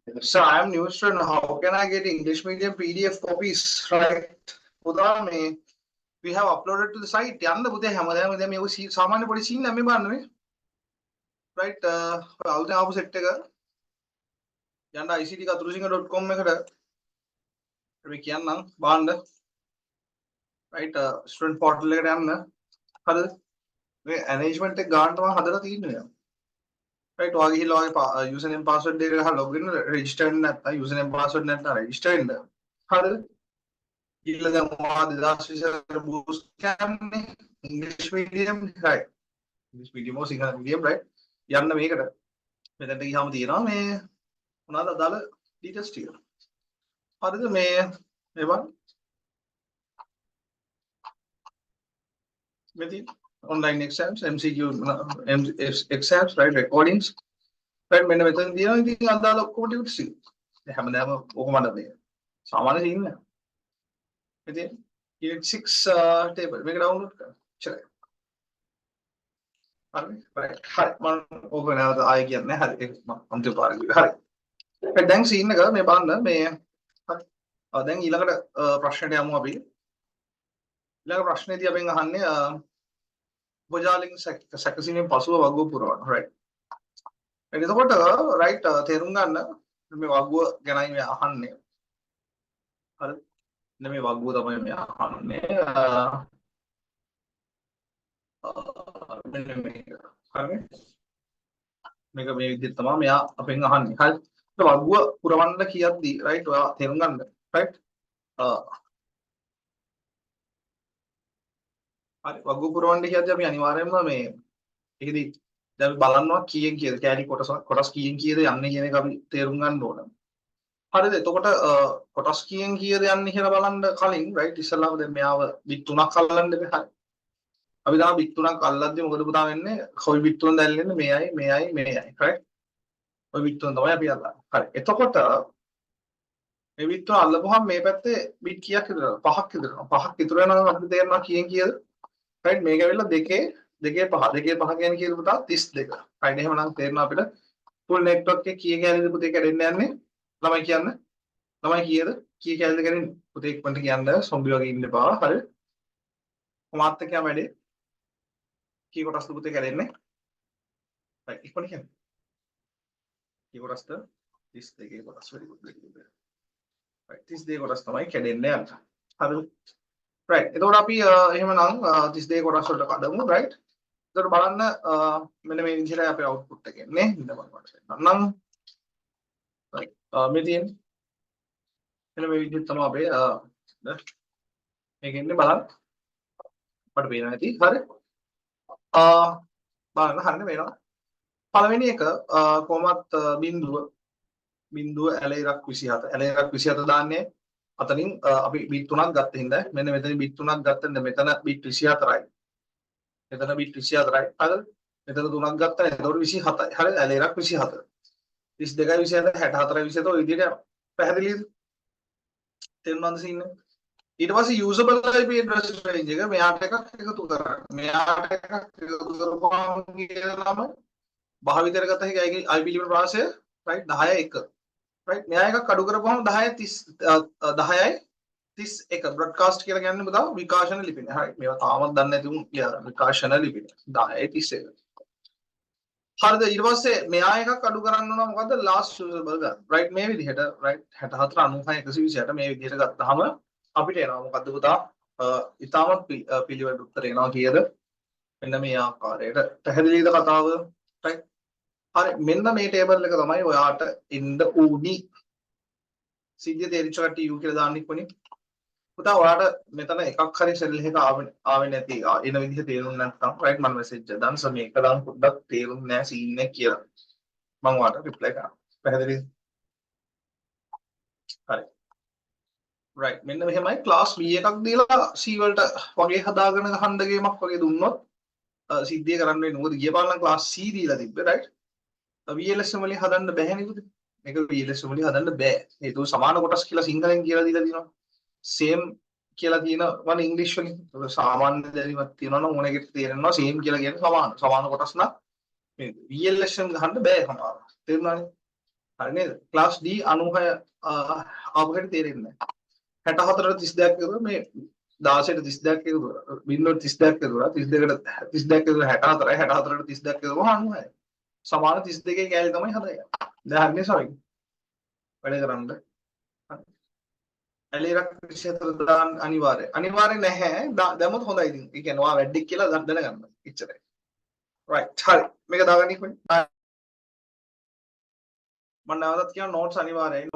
So I am new student. How can I get English medium PDF copies? Right. උදා මේ we have uploaded to the site. යන්න පුතේ හැමදාම දැන් මේක සාමාන්‍ය පොඩි සීන් එක මේ බලන්න මේ. Right. අවුල් ආපු සෙට් එක යන්න ictkaturusinga.com එකට අපි කියන්නම් බලන්න. Right. Student portal එකට යන්න. හරිද? මේ arrangement එක ගන්න තමයි හදලා තියෙන්නේ. Right. ඔයාගේ ගිහිල්ලා ඔයාගේ username password දෙක ගහලා login register වෙන්න නැත්නම් username password නැත්නම් register වෙන්න. හරිද? ඊළඟ දැන් ඔයා 2024 boost camp නේ English medium right. English medium or Sinhala medium right. යන්න මේකට මෙතනට ගියාම තියෙනවා මේ මොනවාද අදාළ details ටික. හරිද මේ බලන්න. මෙතන online exams MCQ exams right recordings right මෙන්න මෙතන තියෙනවා ඉතින් අදාළ ඔක්කොම ටිකට් ටික. දැන් හැමදාම ඕකම නේද? සාමාන්‍ය සීන් නෑ. ඉතින් unit 6 table මේක download කරන්න. ඉච්චරයි. හරි right හරි මම ඕක නැවත ආයෙ කියන්නේ හරි ඒක මම අන්තිම පාර කිව්වා. හරි. දැන් සීන් එක මේ බලන්න මේ හරි. දැන් ඊළඟට ප්‍රශ්නයට යමු අපි. ඊළඟ ප්‍රශ්නේදී අපෙන් අහන්නේ උපජාලින් සැකසීමෙන් පසුව වගුව පුරවන්න right. එතකොට right තේරුම් ගන්න මේ වගුව ගැනයි මේ අහන්නේ. හරි. මේ වගුව තමයි මේ අහන්නේ. මෙන්න මේක. හරි. මේක මේ විදිහට තමයි මෙයා අපෙන් අහන්නේ. හරි. වගුව පුරවන්න කියද්දී right ඔයා තේරුම් ගන්න right. හරි වගුව පුරවන්න කියද්දී අපි අනිවාර්යයෙන්ම මේ ඒකෙදි දැන් අපි බලනවා කීයෙන් කීයද කැලි කොටස් කීයෙන් කීයද යන්නේ කියන එක අපි තේරුම් ගන්න ඕන. හරිද? එතකොට කොටස් කීයෙන් කීයද යන්නේ කියලා බලන්න කලින් right ඉස්සල්ලාම දැන් මෙයාව බිත් 3ක් අල්ලන්න බෑ. හරි. අපි දාම බිත් 3ක් අල්ලද්දී මොකද පුතා වෙන්නේ? කොයි බිත් 3ද ඇල්ලෙන්නේ? මෙයයි right. ඔය බිත් 3 තමයි අපි අල්ලන්නේ. හරි. එතකොට මේ බිත් 3 අල්ලපුවහම මේ පැත්තේ බිත් කීයක් ඉතුරු වෙනවද? 5ක් ඉතුරු වෙනවා. 5ක් ඉතුරු වෙනවා අපිට තේරෙනවා කීයෙන් කීයද? right මේක ඇවිල්ලා 2 5 කියන්නේ කීයද පුතා 32. right එහෙමනම් තේරෙනවා අපිට full network එකේ කීය කැලේද පුතේ කැඩෙන්න යන්නේ ළමයි කියන්න ළමයි කීයද කීය කැලේද කැඩෙන්නේ පුතේ ඉක්මනට කියන්න සොම්බි වගේ ඉන්න එපා හරි කොමාත් එක්ක යම වැඩේ කී කොටස්ද පුතේ කැඩෙන්නේ right ඉක්මනට කියන්න කී කොටස්ද 32 කොටස් very good right 32 කොටස් තමයි කැඩෙන්නේ යන්න හරිද right එතකොට අපි එහෙමනම් 32 කොටස් වලට කඩමු right එතකොට බලන්න මෙන්න මේ විදිහට අපේ output එක එන්නේ ඉන්න බලන්න නම් මේ තියෙන්නේ මෙන්න මේ විදිහට තමයි අපේ මේක එන්නේ බලන්න අපිට පේනවා ඇති හරි බලන්න හරියට වෙනවා පළවෙනි එක කොහොමත් බිඳුව ඇලේරක් 27 ඇලේරක් 27 දාන්නේ අතනින් අපි බිට් 3ක් ගත්ත හින්දා මෙන්න මෙතන බිට් 3ක් ගත්තද මෙතන බිට් 24යි මෙතන බිට් 24යි හරිද මෙතන 3ක් ගත්තා එතකොට 27යි හරිද ඇලේරක් 24 32යි 27 64යි 27 ඔය විදිහට පැහැදිලිද තේරුණාද සීන් එක ඊට පස්සේ usable IP address range එක මෙයාට එකක් එකතු කරගන්න මෙයාට එකක් එකතු කරපුවාම කියලාම භාවිතයට ගත හැකි IP limit ප්‍රාසය right 10යි 1 right මෙයා එකක් අඩු කරපුවාම 10යි 31 broadcast කියලා කියන්නේ පුතා විකාශන ලිපිනය. හරි මේවා තාමත් දන්නේ නැති උන් කියලා විකාශන ලිපිනය 10යි 31. හරිද ඊට පස්සේ මෙයා එකක් අඩු කරන්න ඕන මොකද්ද last usable ගන්න. right මේ විදිහට right 64 96 126 මේ විදිහට ගත්තාම අපිට එනවා මොකද්ද පුතා ඉතාමත් පිළිවෙල උත්තර එනවා කීයද? මෙන්න මේ ආකාරයට පැහැදිලිද කතාව? right හරි මෙන්න මේ ටේබල් එක තමයි ඔයාට ඉන්න උනි සිද්ධිය තේරිච්ච කට්ටිය U කියලා දාන්න ඉක්මනින් පුතා ඔයාට මෙතන එකක් හරි සෙල් එකක ආවේ නැති එන විදිහ තේරුම් නැත්නම් right මම මෙසේජ් එක දාන්න සම මේක දාන්න පොඩ්ඩක් තේරුම් නැහැ සීන් එක කියලා මම ඔයාට රිප්ලයි කරනවා පැහැදිලිද හරි right මෙන්න මෙහෙමයි ක්ලාස් B එකක් දීලා C වලට වගේ හදාගෙන ගහන්න ගේමක් වගේ දුන්නොත් සිද්ධිය කරන්න වෙන්නේ මොකද ගිය පාර නම් ක්ලාස් C දීලා තිබ්බේ right VLSM වලින් හදන්න බැහැ නේද මේක VLSM වලින් හදන්න බෑ ඒක සමාන කොටස් කියලා සිංහලෙන් කියලා දීලා තියෙනවා same කියලා තියෙනවා ඉංග්‍රීසි වලින් සාමාන්‍ය දැරීමක් තියෙනවා නම් ඕන එකට තේරෙනවා same කියලා කියන්නේ සමාන කොටස් නම් මේ VLSM ගහන්න බෑ සමාන තේරුණානේ හරි නේද? ක්ලාස් D 96 ආපකට තේරෙන්නේ නැහැ. 64ට 32ක් කරුවා මේ 16ට 32ක් කරුවා 0ට 32ක් කරුවා 32ට 32ක් කරුවා 64යි 64ට 32ක් කරුවා 96යි. සමාන 32 කෑලි තමයි හදන්නේ. දැන් හරිනේ සරයි. වැඩ කරන්න. ඇලිරක් 24 දාන්න අනිවාර්යයි. අනිවාර්ය නැහැ. දැම්මොත් හොඳයි ඉතින්. ඒ කියන්නේ ඔයා වැඩික් කියලා දැනගන්න. එච්චරයි. right. හරි. මේක දාගන්න ඉක්මනින්. මම නැවතත් කියන notes අනිවාර්යයි.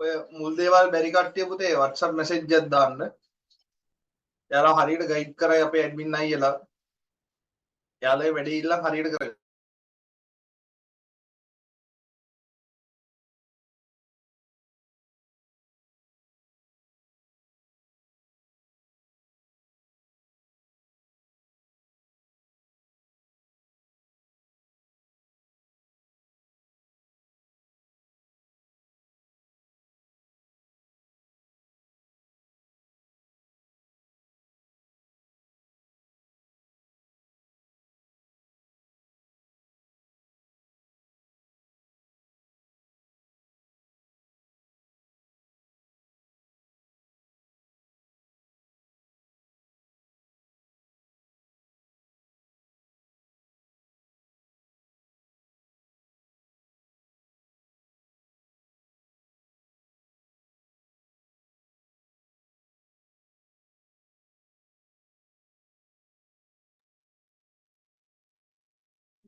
ඔය මුල් දේවල් බැරි කට්ටිය පුතේ WhatsApp message එකක් දාන්න. එයාලා හරියට ගයිඩ් කරයි අපේ ඇඩ්මින් අයියලා. එයාලගේ වැඩේ ඉල්ලන් හරියට කරගන්න.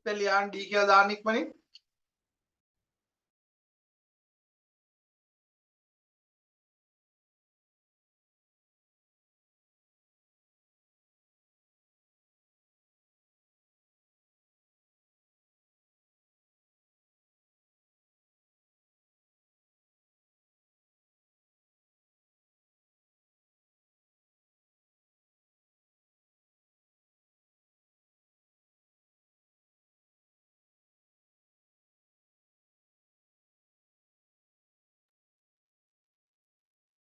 ඉතින් ලියන්න D කියලා දාන්න ඉක්මනින්.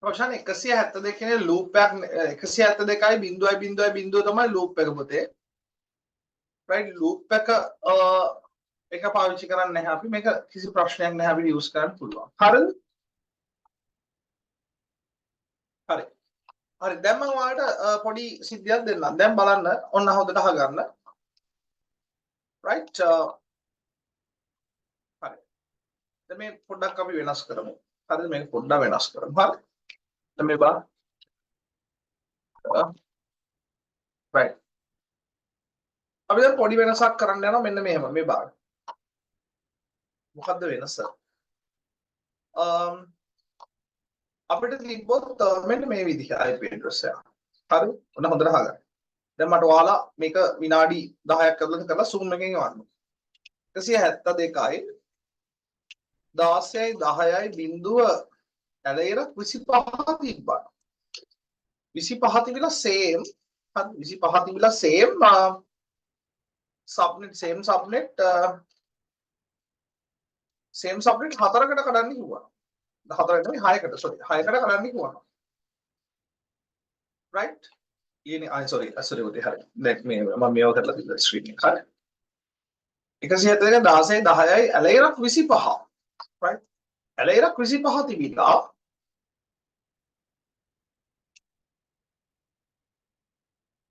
රොෂන් 172 කියන්නේ ලූප් එකක් 172යි 0.0.0 තමයි ලූප් එක පුතේ. right loop එක පාවිච්චි කරන්නේ නැහැ අපි මේක කිසි ප්‍රශ්නයක් නැහැ අපිට යූස් කරන්න පුළුවන් හරිද හරි හරි දැන් මම ඔයාලට පොඩි සිද්ධියක් දෙන්නම් දැන් බලන්න ඔන්න හොඳට අහගන්න right හරි දැන් මේ පොඩ්ඩක් අපි වෙනස් කරමු හරිද මේක පොඩ්ඩක් වෙනස් කරමු හරි දැන් මේ බලන්න right අපි දැන් පොඩි වෙනසක් කරන්න යනවා මෙන්න මෙහෙම මේ බලන්න මොකද්ද වෙනස අපිට තිබ්බොත් මෙන්න මේ විදිහයි IP address එක. හරි? ඔන්න හොඳට අහගන්න. දැන් මට ඔයාලා මේක විනාඩි 10ක් කරලා zoom එකෙන් යවන්න. 172යි 16යි 10යි බිඳුව ඇලේර 25 තිබ්බා. 25 තිබිලා same හරි 25 තිබිලා same subnet හතරකට කඩන්න කිව්වා. 4කට නෙමෙයි 6කට sorry 6කට කඩන්න කිව්වා. right? ඊනේ sorry උදේ හරි. දැන් මේ මම මේව කරලා තිබ්බා ස්ක්‍රීන් එක. හරි. 172 16 10යි ඇලේරක් 25. right? ඇලේරක් 25 තිබිලා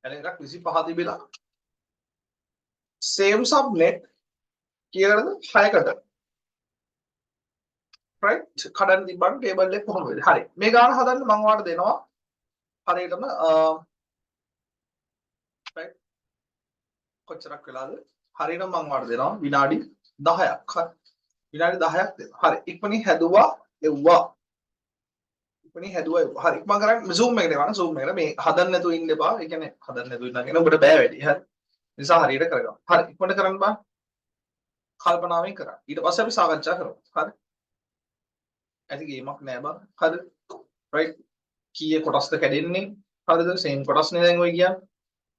ඇලේරක් 25 තිබිලා same subnet කීයකටද 6කට. right? කඩන්න තිබ්බම ටේබල් එක කොහොමද? හරි. මේ ගාන හදන්න මම ඔයාලට දෙනවා. හරියටම right? කොච්චරක් වෙලාද? හරියටම මම ඔයාලට දෙනවා විනාඩි 10ක්. හරි. විනාඩි 10ක් දෙනවා. හරි. ඉක්මනින් හැදුවා එව්වා. ඉක්මනින් හැදුවා එව්වා. හරි. මම කරන්නේ zoom එකට යනවා. zoom එකට මේ හදන්න නැතුව ඉන්න එපා. ඒ කියන්නේ හදන්න නැතුව ඉන්නවා කියන ඔබට බෑ වැඩි. හරි. නිසා හරියට කරගන්න. හරි. ඉක්මනට කරන්න බෑ. කල්පනාවෙන් කරා. ඊට පස්සේ අපි සාකච්ඡා කරමු. හරි. ඇති ගේමක් නෑ බං. හරි. right. කීයේ කොටස්ද කැඩෙන්නේ? හරිද? same කොටස්නේ දැන් ඔය කියන්නේ.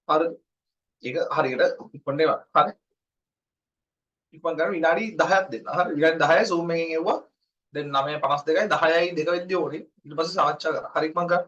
හරිද? ඒක හරියට ඉක්මනට ඒවා. හරි. ඉක්මන් ගන්න විනාඩි 10ක් දෙන්න. හරි. විනාඩි 10යි zoom එකෙන් එව්වා. දැන් 9:52යි 10යි 2 වෙද්දී ඕනේ. ඊට පස්සේ සාකච්ඡා කරා. හරි ඉක්මන් ගන්න.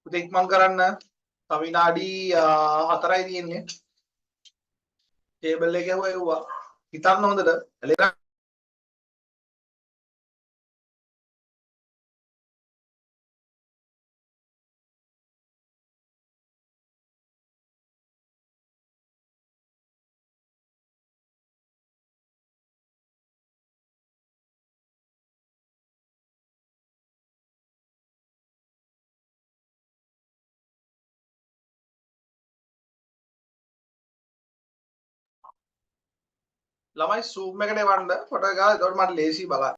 පුතේ ඉක්මන් කරන්න. තව විනාඩි 4යි තියෙන්නේ. ටේබල් එක ගැහුවා. හිතන්න හොඳට. ළමයි zoom එකට එවන්න ෆොටෝ එක ගාලා එතකොට මට ලේසි බලන්න.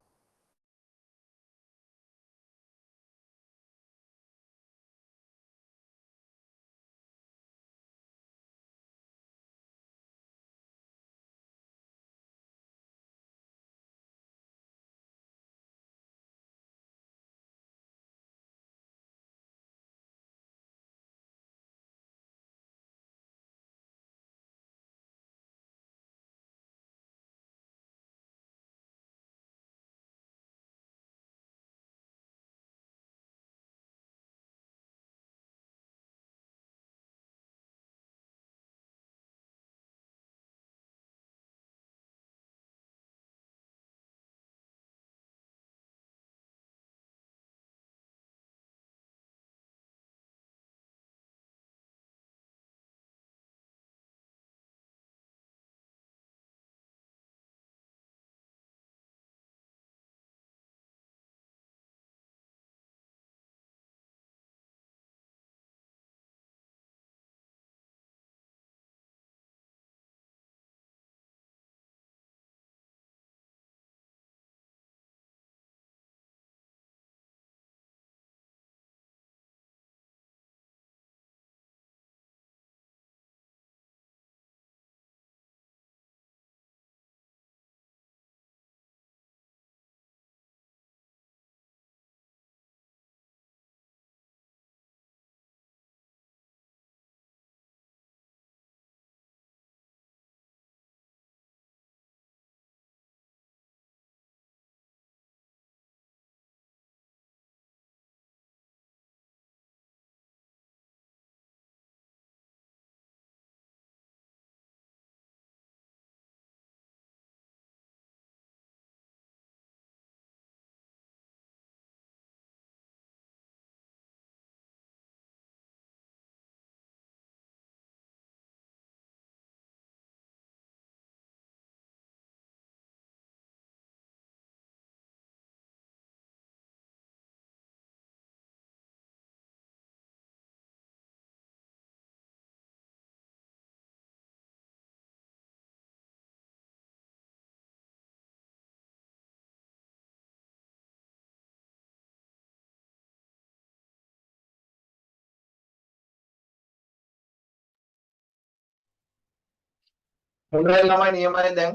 හොඳයි ළමයි නියමයි දැන්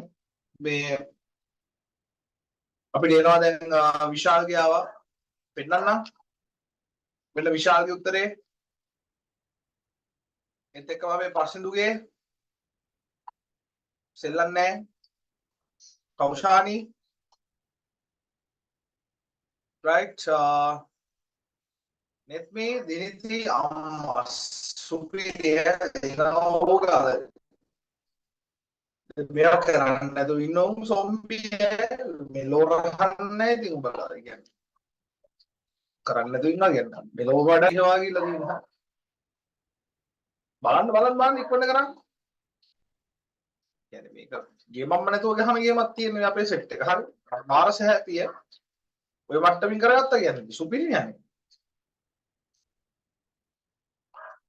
මේ අපිට එනවා දැන් විශාල්ගේ ආවා පෙන්නන්නම් මෙන්න විශාල්ගේ උත්තරේ ඒත් එක්කම මේ ප්‍රශ්න දුගේ සෙල්ලම් නැහැ කෞෂානි right net me diniti amma superior එනවා මෙයා කරන්නේ නැතුව ඉන්නවම සොම්බි මෙලෝ රහන්නේ ඉතින් උඹලා කියන්නේ කරන්නේ නැතුව ඉන්නවා කියන්නේ මෙලෝ වඩා ඉනවා කියලා තියෙනවා බලන්න ඉක්මනට කරන්න කියන්නේ මේක ගේමක්ම නැතුව ගහම ගේමක් තියෙනවා අපේ සෙට් එක හරි මාරස හැපිය ඔය මට්ටමින් කරගත්තා කියන්නේ සුපිරි යන්නේ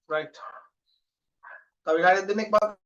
right තව විනාඩි දෙකක් බලන්න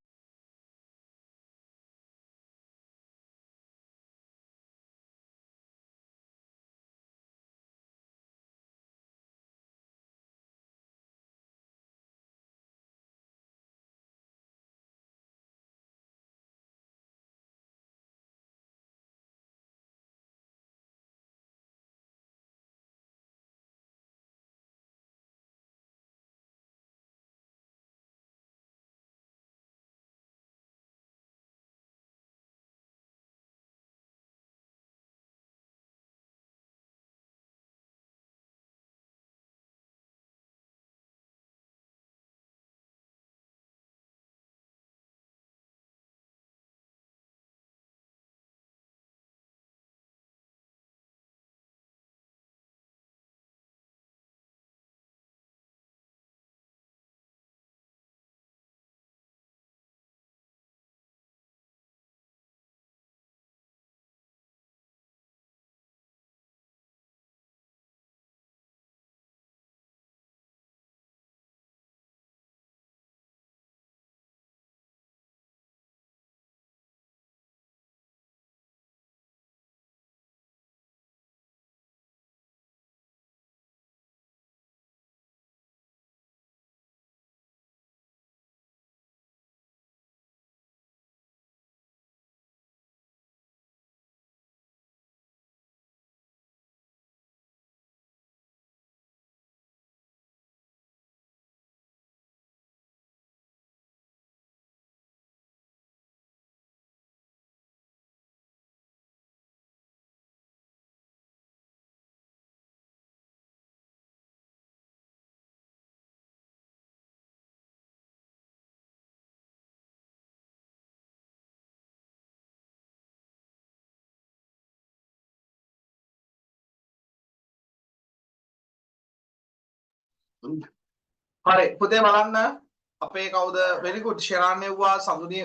හරි පුතේ බලන්න අපේ කවුද very good ශරාන් එව්වා සඳුනි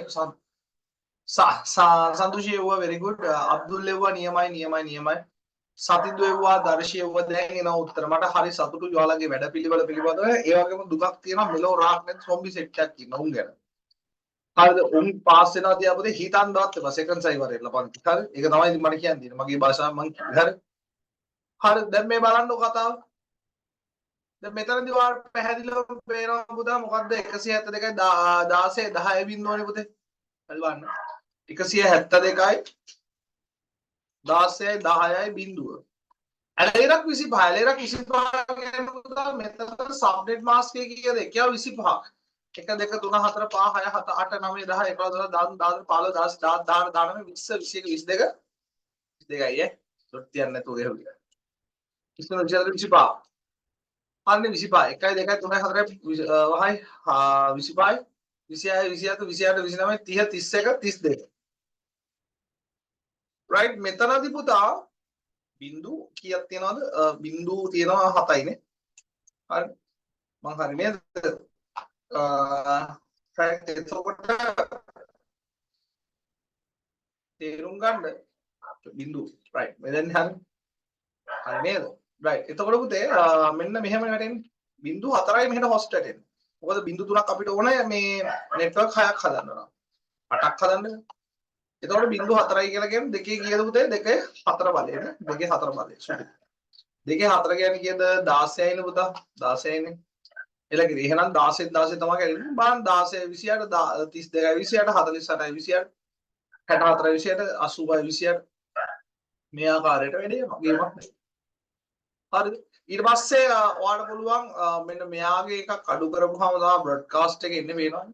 සන්තුෂි එව්වා very good අබ්දුල් එව්වා නියමයි සතිදු එව්වා දර්ශි එව්වා දැන් එනවා උත්තර මට හරි සතුටුයි ඔයාලගේ වැඩපිළිවෙල පිළිබඳව ඒ වගේම දුකක් තියෙනවා මෙලෝ රාක් නැති සොම්බි සෙට් එකක් ඉන්නවා උන් ගැන හරිද උන් පාස් වෙනවා තියා පුතේ හිතන්නවත් එපා සෙකන්ඩ් සයිවර් එලා පන්ති හරි ඒක තමයි ඉතින් මට කියන්න තියෙන්නේ මගේ භාෂාවෙන් මං කිව්වේ හරි දැන් මේ බලන්නකො කතාව දැන් මෙතනදී ඔයාලට පැහැදිලිව පේනවා පුතා මොකද්ද 172යි 16 10 බිඳුවනේ පුතේ බලන්න 172යි 16යි 10යි බිඳුව ඇලේරක් 25 ඇලේරක් 25 කියන්නේ පුතා මෙතන සබ්නෙට් මාස්ක් එක කීයද 25ක් 1 2 3 4 5 6 7 8 9 10 11 12 13 14 15 16 17 18 19 20 21 22 22යි ඩොට් තියන්න නැතුව ගෙහුවා 25 අන්න 25 1යි 2යි 3යි 4යි 5යි 25යි 26 27 28 29 30 31 32 right මෙතනදී පුතා බිංදු කීයක් තියනවද බිංදු තියනවා 7යිනේ හරි මං හරි නේද right එතකොට තේරුම් ගන්න බිංදු right මෙතෙන් හරි නේද right එතකොට පුතේ මෙන්න මෙහෙම වැටෙන්නේ බිංදු 4යි මෙහෙට හොස්ට් වැටෙන්නේ මොකද බිංදු 3ක් අපිට ඕනේ මේ නෙට්වර්ක් 6ක් හදන්න නම් 8ක් හදන්න එතකොට බිංදු 4යි කියලා කියන්නේ දෙකේ කීයද පුතේ දෙකේ 4 බලය නේ දෙකේ 4 බලය දෙකේ 4 කියන්නේ කීයද 16යිනේ පුතා 16යිනේ එලකිරි එහෙනම් 16 16 තමයි කැරෙන්නේ බලන්න 16 28 32යි 28යි 28 64යි 28 80යි 28 මේ ආකාරයට වැඩි වෙනවා ගේමක් නේ හරිද ඊට පස්සේ ඔයාලට පුළුවන් මෙන්න මෙයාගේ එකක් අඩු කරපුවාම තමයි බ්‍රොඩ්කාස්ට් එක එන්නේ පේනවනේ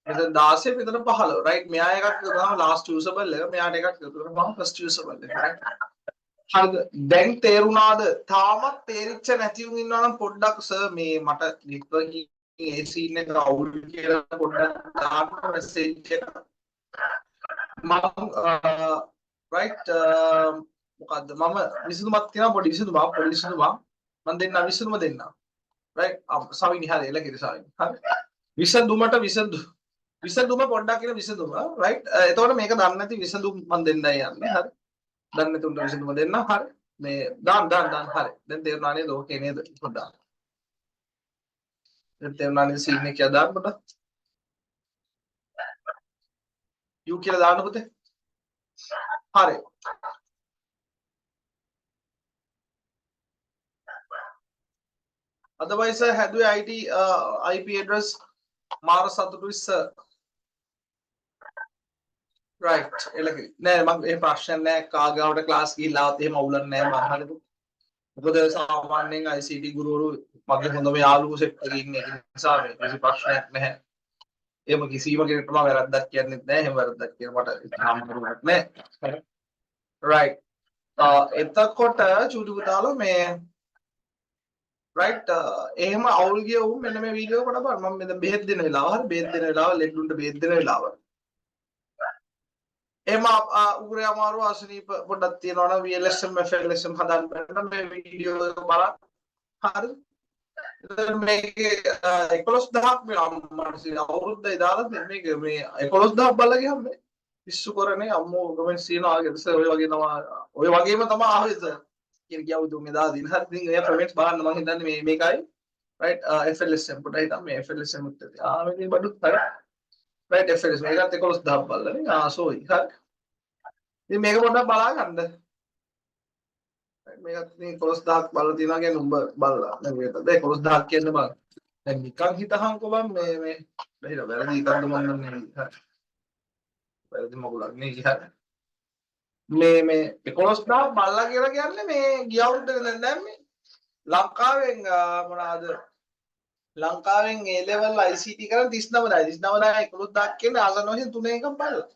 මෙතන 16 මෙතන 15 right මෙයා එකක් ගාම last usable එක මෙයාට එකක් ගාම first usable එක right හරිද දැන් තේරුණාද තාමත් තේරිච්ච නැති උන් ඉන්නවා නම් පොඩ්ඩක් සර් මේ මට networking AC එක අවුල් කියලා පොඩ්ඩක් දාන්න message එක මම right මොකද්ද මම විසඳුමක් තියෙනවා පොඩි විසඳුමක් මම දෙන්න විසඳුම දෙන්න right සවිනි හරි එලකිරි සවිනි හරි විසඳුම පොඩ්ඩක් කියන විසඳුම right එතකොට මේක දන්නේ නැති විසඳුම් මම දෙන්නයි යන්නේ හරි දන්නේ නැති උන්ට විසඳුම දෙන්න හරි මේ දාන්න හරි දැන් තේරුණා නේද ඕකේ නේද පොඩ්ඩක් දැන් තේරුණා නේද සීන් එක කියලා දාන්න පොඩ්ඩක් යූ කියලා දාන්න පුතේ හරි otherwise හැදුවේ IT IP address මාර සතුටුයි sir right එලකිරි නෑ මම මේ ප්‍රශ්න නෑ කාගාවට ක්ලාස් ගිහිල්ලා ආවත් එහෙම අවුලක් නෑ මම හරිද මොකද සාමාන්‍යයෙන් ICT ගුරුවරු මගේ හොඳම යාළුවෝ සෙට් එකේ ඉන්නේ ඒ නිසා මේ කිසි ප්‍රශ්නයක් නැහැ එහෙම කිසිම කෙනෙක්ට මම වැරද්දක් කියන්නේ නැහැ එහෙම වැරද්දක් කියන මට සාමාන්‍යයක් නෑ right එතකොට චූටි පුතාලෝ මේ right එහෙම අවුල් ගිය උන් මෙන්න මේ වීඩියෝ එක පොඩ්ඩක් බලන්න මම මෙතන බෙහෙත් දෙන වෙලාව හරි බෙහෙත් දෙන වෙලාව ලෙඩුන්ට බෙහෙත් දෙන වෙලාව එහෙම උගුරේ අමාරු අසනීප පොඩ්ඩක් තියෙනවා නම් VLSM FLSM හදන්න බැන්න මේ වීඩියෝ එක බලන්න හරිද එතන මේකේ 11000ක් මේ අම්මට අවුරුද්දයි දාලා මේක මේ 11000ක් බලලා ගියාම මේ පිස්සු කරන්නේ අම්මෝ කමෙන්ට්ස් තියෙනවා ආගෙ සර් ඔය වගේ තමයි ඔය වගේම තමයි ආවේ සර් කියලා කියවු දුන්නේ දාලා දින හරි ඉතින් එයා කමෙන්ට්ස් බලන්න මම හිතන්නේ මේකයි right FLSM පොඩ්ඩක් හිතන්න මේ FLSM උත් මේකේ බඩුත් හරි right FLSM මේකත් 11000ක් බලලා නේ සෝයි හරි ඉතින් මේක පොඩ්ඩක් බලා ගන්න මේකත් ඉතින් 11000ක් බලලා තියනවා කියන්නේ උඹ බලලා දැන් මේක දැන් 11000ක් කියන්නේ බලන්න දැන් නිකන් හිතහන්කෝ බං මේ බහිර වැරදි එකක්ද මම දන්නේ හරි වැරදි මගුලක් නේ හරි මේ 11000 බලලා කියලා කියන්නේ මේ ගිය අවුරුද්දේ දැන් මේ ලංකාවෙන් මොනවාද ලංකාවෙන් A level ICT කරන් 39යි 11000ක් කියන්නේ ආසන්න වශයෙන් තුනේ එකක් බලලා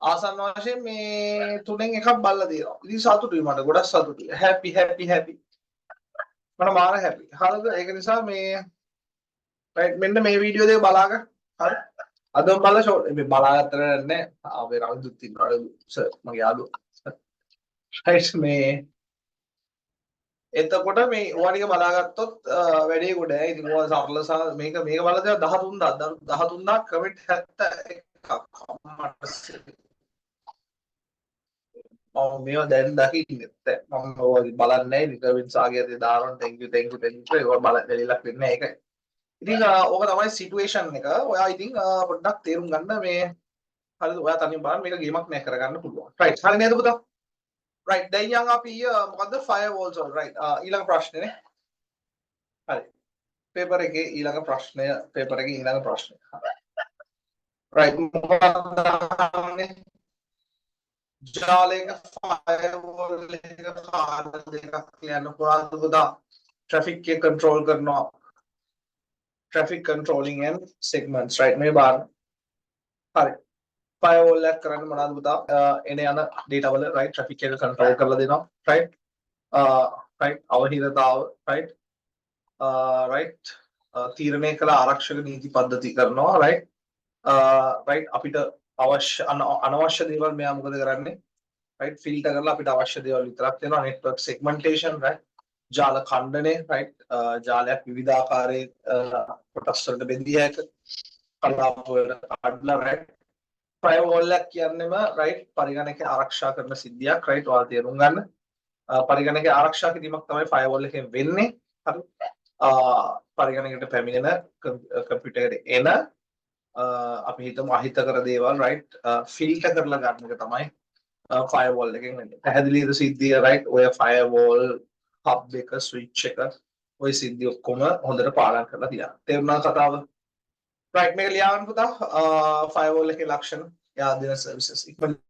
ආසන්න වශයෙන් මේ තුනෙන් එකක් බලලා තියෙනවා ඉතින් සතුටුයි මට ගොඩක් සතුටුයි happy මට මාර happy හරිද ඒක නිසා මේ right මෙන්න මේ වීඩියෝ දෙක බලාගන්න හරි අදම බලලා ෂෝට් මේ බලාගත්තට නෑ ආවේ රවිදුත් ඉන්නවා සර් මගේ යාළුවා right මේ එතකොට මේ ඔයා ටික බලාගත්තොත් වැඩේ ගොඩයි. ඉතින් ඔයා සරල සහ මේක බලද්දී 13000 කමෙන්ට් 71ක් මම මේවා දැන් දකින්නේ. මම ඔය බලන්නේ නැහැ. නිකන් සාගයදී දානවා. thank you ඒක බලන්න දෙලිලක් වෙන්නේ නැහැ ඒකයි. ඉතින් ඕක තමයි සිටුේෂන් එක. ඔයා ඉතින් පොඩ්ඩක් තේරුම් ගන්න මේ හරිද? ඔයා තනියම බලන්න මේක ගේමක් නෑ කරගන්න පුළුවන්. රයිට්. හරි නේද පුතා? රයිට්. දැන් යන් අපි මොකද්ද firewalls වල රයිට්. ඊළඟ ප්‍රශ්නේ. හරි. පේපර් එකේ ඊළඟ ප්‍රශ්නය රයිට්. මොකක්ද ජාලයක firewall එක කාර්ය දෙකක් කියන්න පුරාද පුතා? traffic එක control කරනවා. traffic controlling and segments right මේ බාර. හරි. firewall එක කරන්නේ මොනවද පුතා? එන යන data වල right traffic එක control කරලා දෙනවා right right අවහිරතාව right right තීරණය කළ ආරක්ෂක නීති පද්ධති කරනවා right right අපිට අවශ්‍ය අනවශ්‍ය දේවල් මෙයා මොකද කරන්නේ right filter කරලා අපිට අවශ්‍ය දේවල් විතරක් දෙනවා network segmentation right ජාල ඛණ්ඩනය right ජාලයක් විවිධාකාරයේ කොටස් වලට බෙදිය හැක කලාප වලට කඩලා right firewall එක කියන්නේම right පරිගණකය ආරක්ෂා කරන සිද්ධියක් right ඔයාලා තේරුම් ගන්න පරිගණකය ආරක්ෂා කිරීමක් තමයි firewall එකෙන් වෙන්නේ හරි පරිගණකයට පැමිණෙන කම්පියුටර් එකට එන අපි හිතමු අහිතකර දේවල් right ෆිල්ටර් කරලා ගන්න එක තමයි firewall එකෙන් වෙන්නේ පැහැදිලිද සිද්ධිය right ඔය firewall hub එක switch එක ඔය සිද්ධිය ඔක්කොම හොඳට පාලනය කරලා තියන්න තේරුණා කතාව right මේක ලියාගන්න පුතා firewall එකේ ලක්ෂණ යා දෙන services ඉක්මනට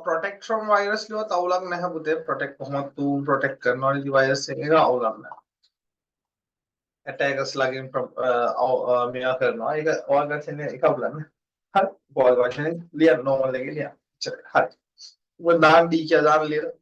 protect from virus ලියුවත් අවුලක් නැහැ පුතේ protect කොහොමද තූ protect කරනවනේ device එක අවුලක් නැහැ attackers ලගින් මෙයා කරනවා ඒක ඔයාලට එන්නේ ඒක අවුලක් නැහැ හරි බෝල් වචනේ ලියන්න normal එකේ ලියන්න. එච්චරයි. හරි. මොකද දාන්න D කියලා දාන්න ලියලා.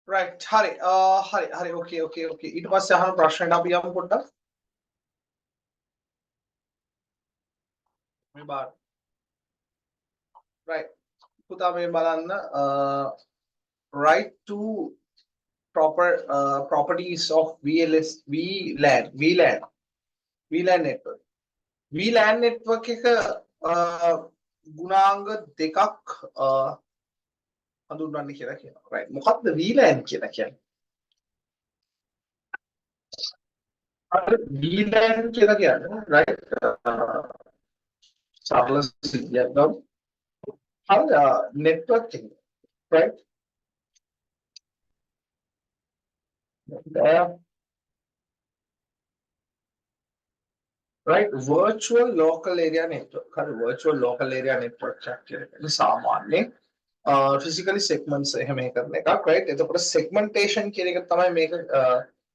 right හරි හරි okay ඊට පස්සේ අහන ප්‍රශ්නෙට අපි යමු පොඩ්ඩක් මේ බාර right පුතා මේ බලන්න right to proper properties of VLAN network VLAN network එක ගුණාංග දෙකක් හඳුන්වන්න කියලා කියනවා right මොකක්ද VLAN කියලා කියන්නේ VLAN කියලා කියන්නේ right සරල සිද්ධියක් ගමු හරි networking right right virtual local area network හරි virtual local area network එකක් කියන්නේ සාමාන්‍යයෙන් physically segments එහෙම කරන එකක් right එතකොට segmentation කියන එක තමයි මේක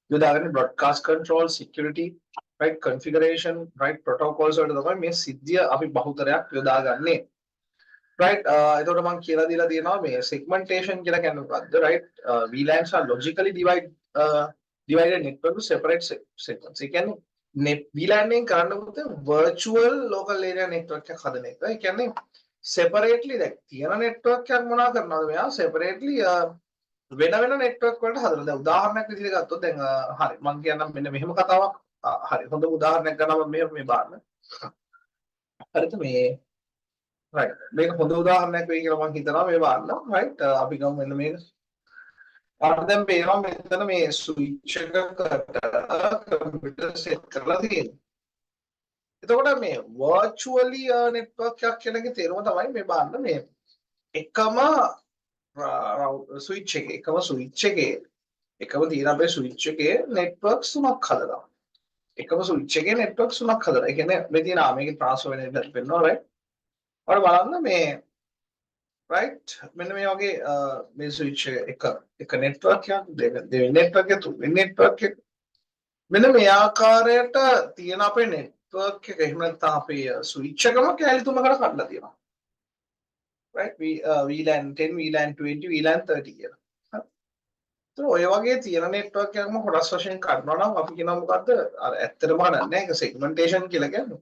යොදාගන්නේ broadcast control security right configuration right protocols වලට තමයි මේ සිද්ධිය අපි බහුතරයක් යොදාගන්නේ right එතකොට මම කියලා දීලා තියෙනවා මේ segmentation කියලා කියන්නේ මොකද්ද right VLANs are logically divided network to separate segments ඒ කියන්නේ VLAN එකෙන් කරන්න පුළුවන් virtual local area network එකක් හදන එක ඒ කියන්නේ separately දැන් තියෙන network එකක් මොනවා කරනවද මෙයා separately වෙන වෙන network වලට හදලා දැන් උදාහරණයක් විදිහට ගත්තොත් දැන් හරි මම කියන්නම් මෙන්න මෙහෙම කතාවක් හරි හොඳ උදාහරණයක් ගන්නවා මේ බලන්න හරිද මේ right මේක හොඳ උදාහරණයක් වෙයි කියලා මම හිතනවා මේ බලන්න right අපි ගමු මෙන්න මේක අපිට දැන් පේනවා මෙතන මේ switch එකකට කම්පියුටර් සෙට් කරලා තියෙනවා එතකොට මේ virtually network එකක් කියන එකේ තේරුම තමයි මේ බලන්න මේ එකම ස්විච් එකේ එකම තියෙන අපේ ස්විච් එකේ networks තුනක් හදලා එකම ස්විච් එකේ networks තුනක් හදලා ඒ කියන්නේ මේ තියෙන මේකේ transfer වෙන විදිහට වෙනවා right ඔයාලා බලන්න මේ right මෙන්න මේ වගේ මේ ස්විච් එක network එකක් දෙවෙනි network එක තුන්වෙනි network එක මෙන්න මේ ආකාරයට තියෙන අපේ network එක එහෙම නැත්නම් අපේ ස්විච් එකම කැලි තුනකට කඩලා තියෙනවා right VLAN 10 VLAN 20 VLAN 30 කියලා. හරි. ඒතර ඔය වගේ තියෙන network එකක්ම කොටස් වශයෙන් ගන්නවා නම් අපි කියනවා මොකද්ද? අර ඇත්තටම නෑ ඒක segmentation කියලා කියන්නේ.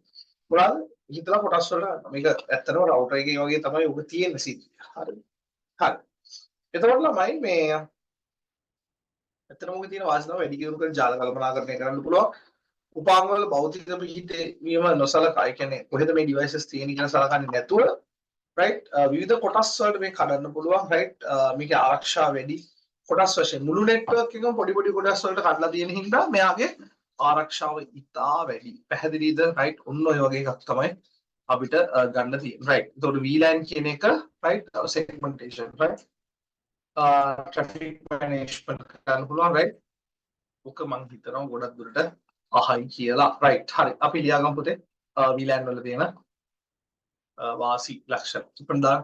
මොනවාද? හිතලා කොටස් වලට ගන්නවා. මේක ඇත්තටම router එකේ වගේ තමයි ඔක තියෙන්නේ සිද්ධිය. හරිද? හරි. එතකොට ළමයි මේ ඇත්තටම ඔක තියෙන වාසිතාව වැඩි දියුණු කරන ජාල කල්පනාකරණය කරන්න පුළුවන්. උපාංග වල භෞතික පිහිටේ නියම නොසලකා. ඒ කියන්නේ කොහෙද මේ devices තියෙන්නේ කියලා සලකන්නේ නැතුව right විවිධ කොටස් වලට මේ කඩන්න පුළුවන් right මේකේ ආරක්ෂාව වැඩි කොටස් වශයෙන් මුළු network එකම පොඩි පොඩි කොටස් වලට කඩලා තියෙන හින්දා මෙයාගේ ආරක්ෂාව ඉතා වැඩි. පැහැදිලිද right ඔන්න ඔය වගේ එකක් තමයි අපිට ගන්න තියෙන්නේ right. එතකොට VLAN කියන එක right segmentation right traffic management කරන්න පුළුවන් right. ඔක මම හිතනවා ගොඩක් දුරට අහයි කියලා right. හරි අපි ලියාගමු පුතේ VLAN වල තියෙන වාසි ලක්ෂණ. ඉතින් දාන්න.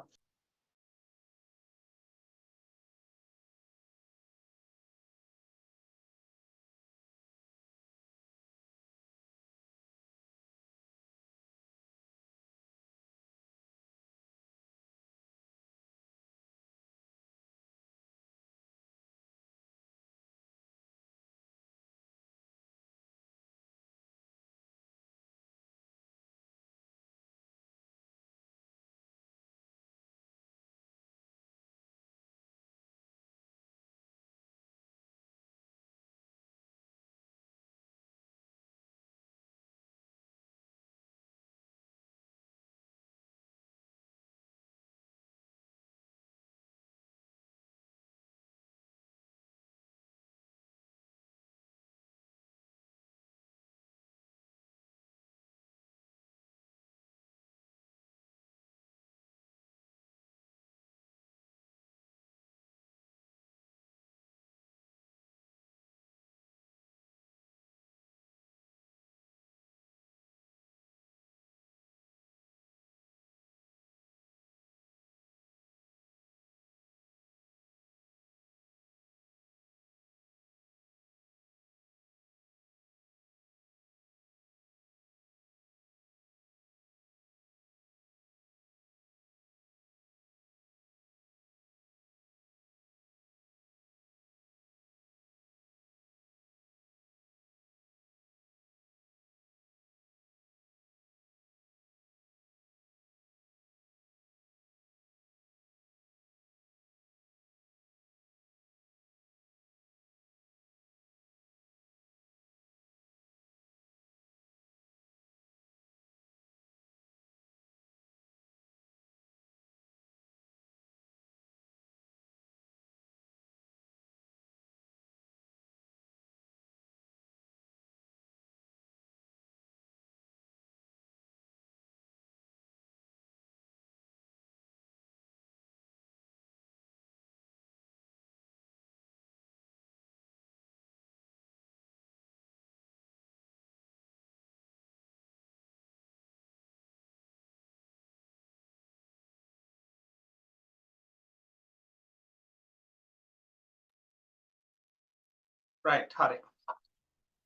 right හරි.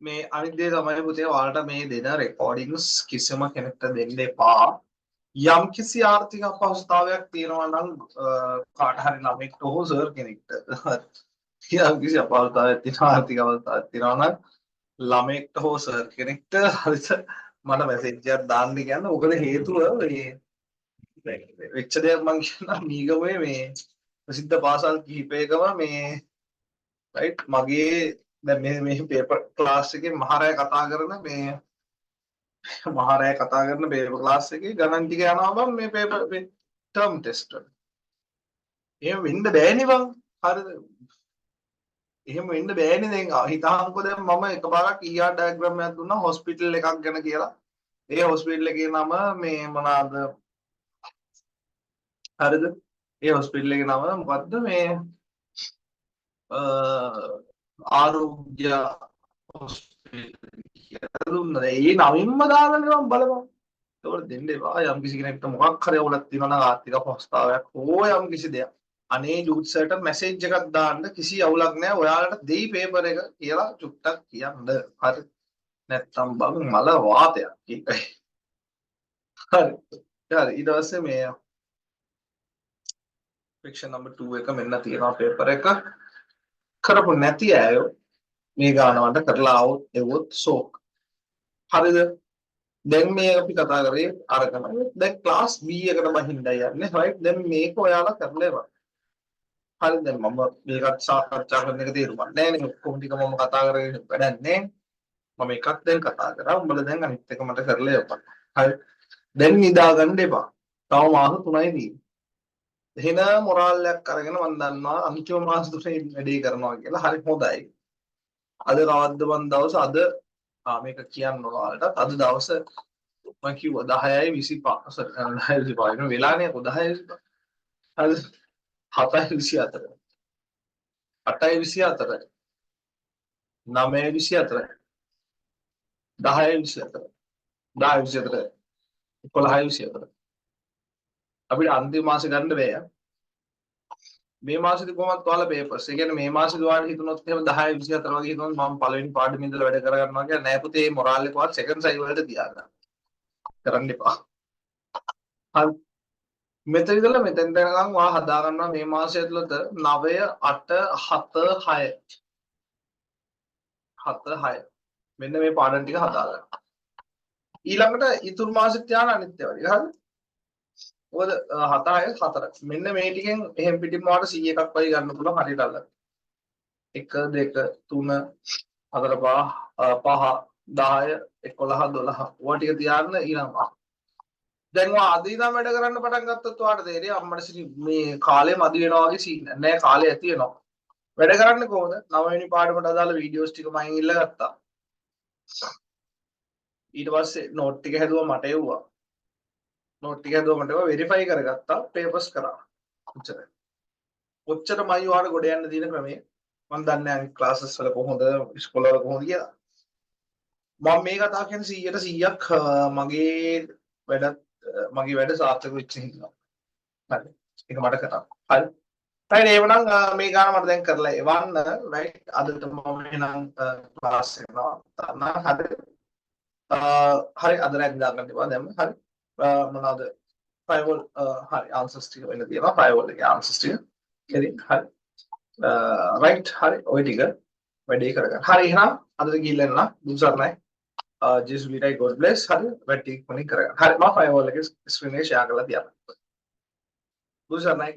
මේ අනිත් දේ තමයි පුතේ ඔයාලට මේ දෙන රෙකෝඩින්ග්ස් කිසිම කෙනෙක්ට දෙන්න එපා. යම් කිසි ආර්ථික අපහසුතාවයක් තියෙනවා නම් කාට හරි ළමෙක්ට හෝ සර් කෙනෙක්ට යම් කිසි අපහසුතාවයක් තියෙනවා ආර්ථික අවස්ථාවක් තියෙනවා නම් ළමෙක්ට හෝ සර් කෙනෙක්ට හරිද මට මැසේජ් එකක් දාන්න කියන්න. මොකද හේතුව මේ වෙච්ච දෙයක් මම කියනවා මීගමේ මේ ප්‍රසිද්ධ පාසල් කිහිපයකම මේ right මගේ දැන් මේ පේපර් ක්ලාස් එකේ මහරය කතා කරන මේ මහරය කතා කරන පේපර් ක්ලාස් එකේ ගණන් ටික යනවා බං මේ පේපර් ටර්ම් ටෙස්ට් වල. එහෙම වෙන්න බෑනේ බං. හරිද? එහෙම වෙන්න බෑනේ. දැන් හිතාන්කෝ දැන් මම එකපාරක් ER ඩයග්‍රෑම් එකක් දුන්නා හොස්පිටල් එකක් ගැන කියලා. ඒ හොස්පිටල් එකේ නම මේ මොනවාද? හරිද? ඒ හොස්පිටල් එකේ නම මොකද්ද මේ ආරෝග්‍ය හොස්පිටල් කියලා දුන්නා. ඒ නමින්ම දාලානේ මම බලපන්. ඒකට දෙන්න එපා. යම් කිසි කෙනෙක්ට මොකක් හරි අවුලක් තියෙනවා නම් ආර්ථික අපහසුතාවයක් හෝ යම් කිසි දෙයක්. අනේ ජූත් සර්ට මැසේජ් එකක් දාන්න කිසි අවුලක් නැහැ. ඔයාලට දෙයි පේපර් එක කියලා චුට්ටක් කියන්න. හරි. නැත්තම් බං මල වාතයක් ඒකයි. හරි. ඊට පස්සේ මේ ෆ්‍රික්ෂන් නම්බර් 2 එක මෙන්න තියෙනවා පේපර් එක. කරපු නැති අය මේ ගානවට කරලා આવොත් එවොත් සෝක්. හරිද? දැන් මේ අපි කතා කරේ අරගෙන. දැන් ක්ලාස් B එකට බහින්නයි යන්නේ. right? දැන් මේක ඔයාලා කරලා ඉවරයි. හරි දැන් මම මේකත් සාකච්ඡා කරන එක තේරුම් ගන්න නෑ නේ ඔක්කොම ටික මම කතා කරගෙන වැඩක් නෑ මම එකක් දැන් කතා කරා උඹලා දැන් අනිත් එක මට කරලා යපන් හරි දැන් නිදා ගන්න එපා තව මාස 3යි තියෙන්නේ එහෙනම් මොරාල් එකක් අරගෙන මම දන්නවා අන්තිම මාස 3 වැඩේ කරනවා කියලා හරි හොඳයි අද කවද්ද මන් දවස් අද මේක කියන්න ඔයාලට අද දවස් මම කිව්වා 10යි 25 10යි 25 වෙලානේ 10යි 25 හරි 7යි 24 8යි 24 9යි 24 10යි 24 10යි 24 11යි 24 අපිට අන්තිම මාසේ ගන්න බෑ මේ මාසෙදි කොහොමද ඔයාලා පේපර්ස් ඒ කියන්නේ මේ මාසෙදි ඔයාලා හිතනොත් එහෙම 10යි 24 වගේ හිතනොත් මම පළවෙනි පාඩමේ ඉඳලා වැඩ කර ගන්නවා කියලා නෑ පුතේ මොරාල් එකවත් සෙකන්ඩ් සයි වලට තියාගන්න කරන්න එපා හරි මෙතන ඉඳලා මෙතෙන් දැනගන් ඔයා හදා ගන්නවා මේ මාසය ඇතුළත 9 8 7 6 7 6 මෙන්න මේ පාඩම් ටික හදා ගන්න. ඊළඟට ඉතුරු මාසෙත් යන අනිත් ඒවා ටික හරිද? මොකද 7 6 4 මෙන්න මේ ටිකෙන් එහෙම් පිටින්ම වාට 100 එකක් වගේ ගන්න පුළුවන් හරියට අල්ලන්න. 1 2 3 4 5 10 11 12 ඔය ටික තියාගෙන ඊළඟ දැන් ඔයා අද ඉඳන් වැඩ කරන්න පටන් ගත්තොත් ඔයාට තේරෙයි අම්මට මේ කාලේ මදි වෙනවා වගේ සීන් නෑ කාලේ ඇති වෙනවා වැඩ කරන්නේ කොහොමද 9 වෙනි පාඩමට අදාළ වීඩියෝස් ටික මම ඉල්ලගත්තා ඊට පස්සේ නෝට් ටික හැදුවා මට එව්වා නෝට් ටික හැදුවා මට එව්වා වෙරිෆයි කරගත්තා පේපර්ස් කරා ඔච්චරයි ඔච්චරමයි ඔයාලට ගොඩ යන්න තියෙන ක්‍රමය මම දන්නේ නැහැ ක්ලාසස් වල කොහොමද ඉස්කෝල වල කොහොමද කියලා මම මේ කතා කියන්නේ 100%ක් මගේ වැඩ සාර්ථක වෙච්ච හින්දා. හරි. ඒක මට කරා. හරි. හරි එවනම් මේ ගාන මට දැන් කරලා එවන්න right අදට මම එනම් ක්ලාස් එකනවා. හරි. හරි අද රැක් දාගන්න ඉපා දැම්ම. හරි. මොනවාද? firewall හරි answers ටික වෙන්න තියෙනවා. firewall එකේ answers ටික. හරි. හරි. right හරි. ඔය ටික වැඩේ කරගන්න. හරි එහෙනම් අදට ගිහිල්ලා එන්න. දුසරණයි. just we write God bless hari වැටි කොනේ කරගන්න. හරි මම ෆයර්වෝල් එකේ ස්ක්‍රීන් එක ෂෙයා කරලා තියන්න. දුසරණයි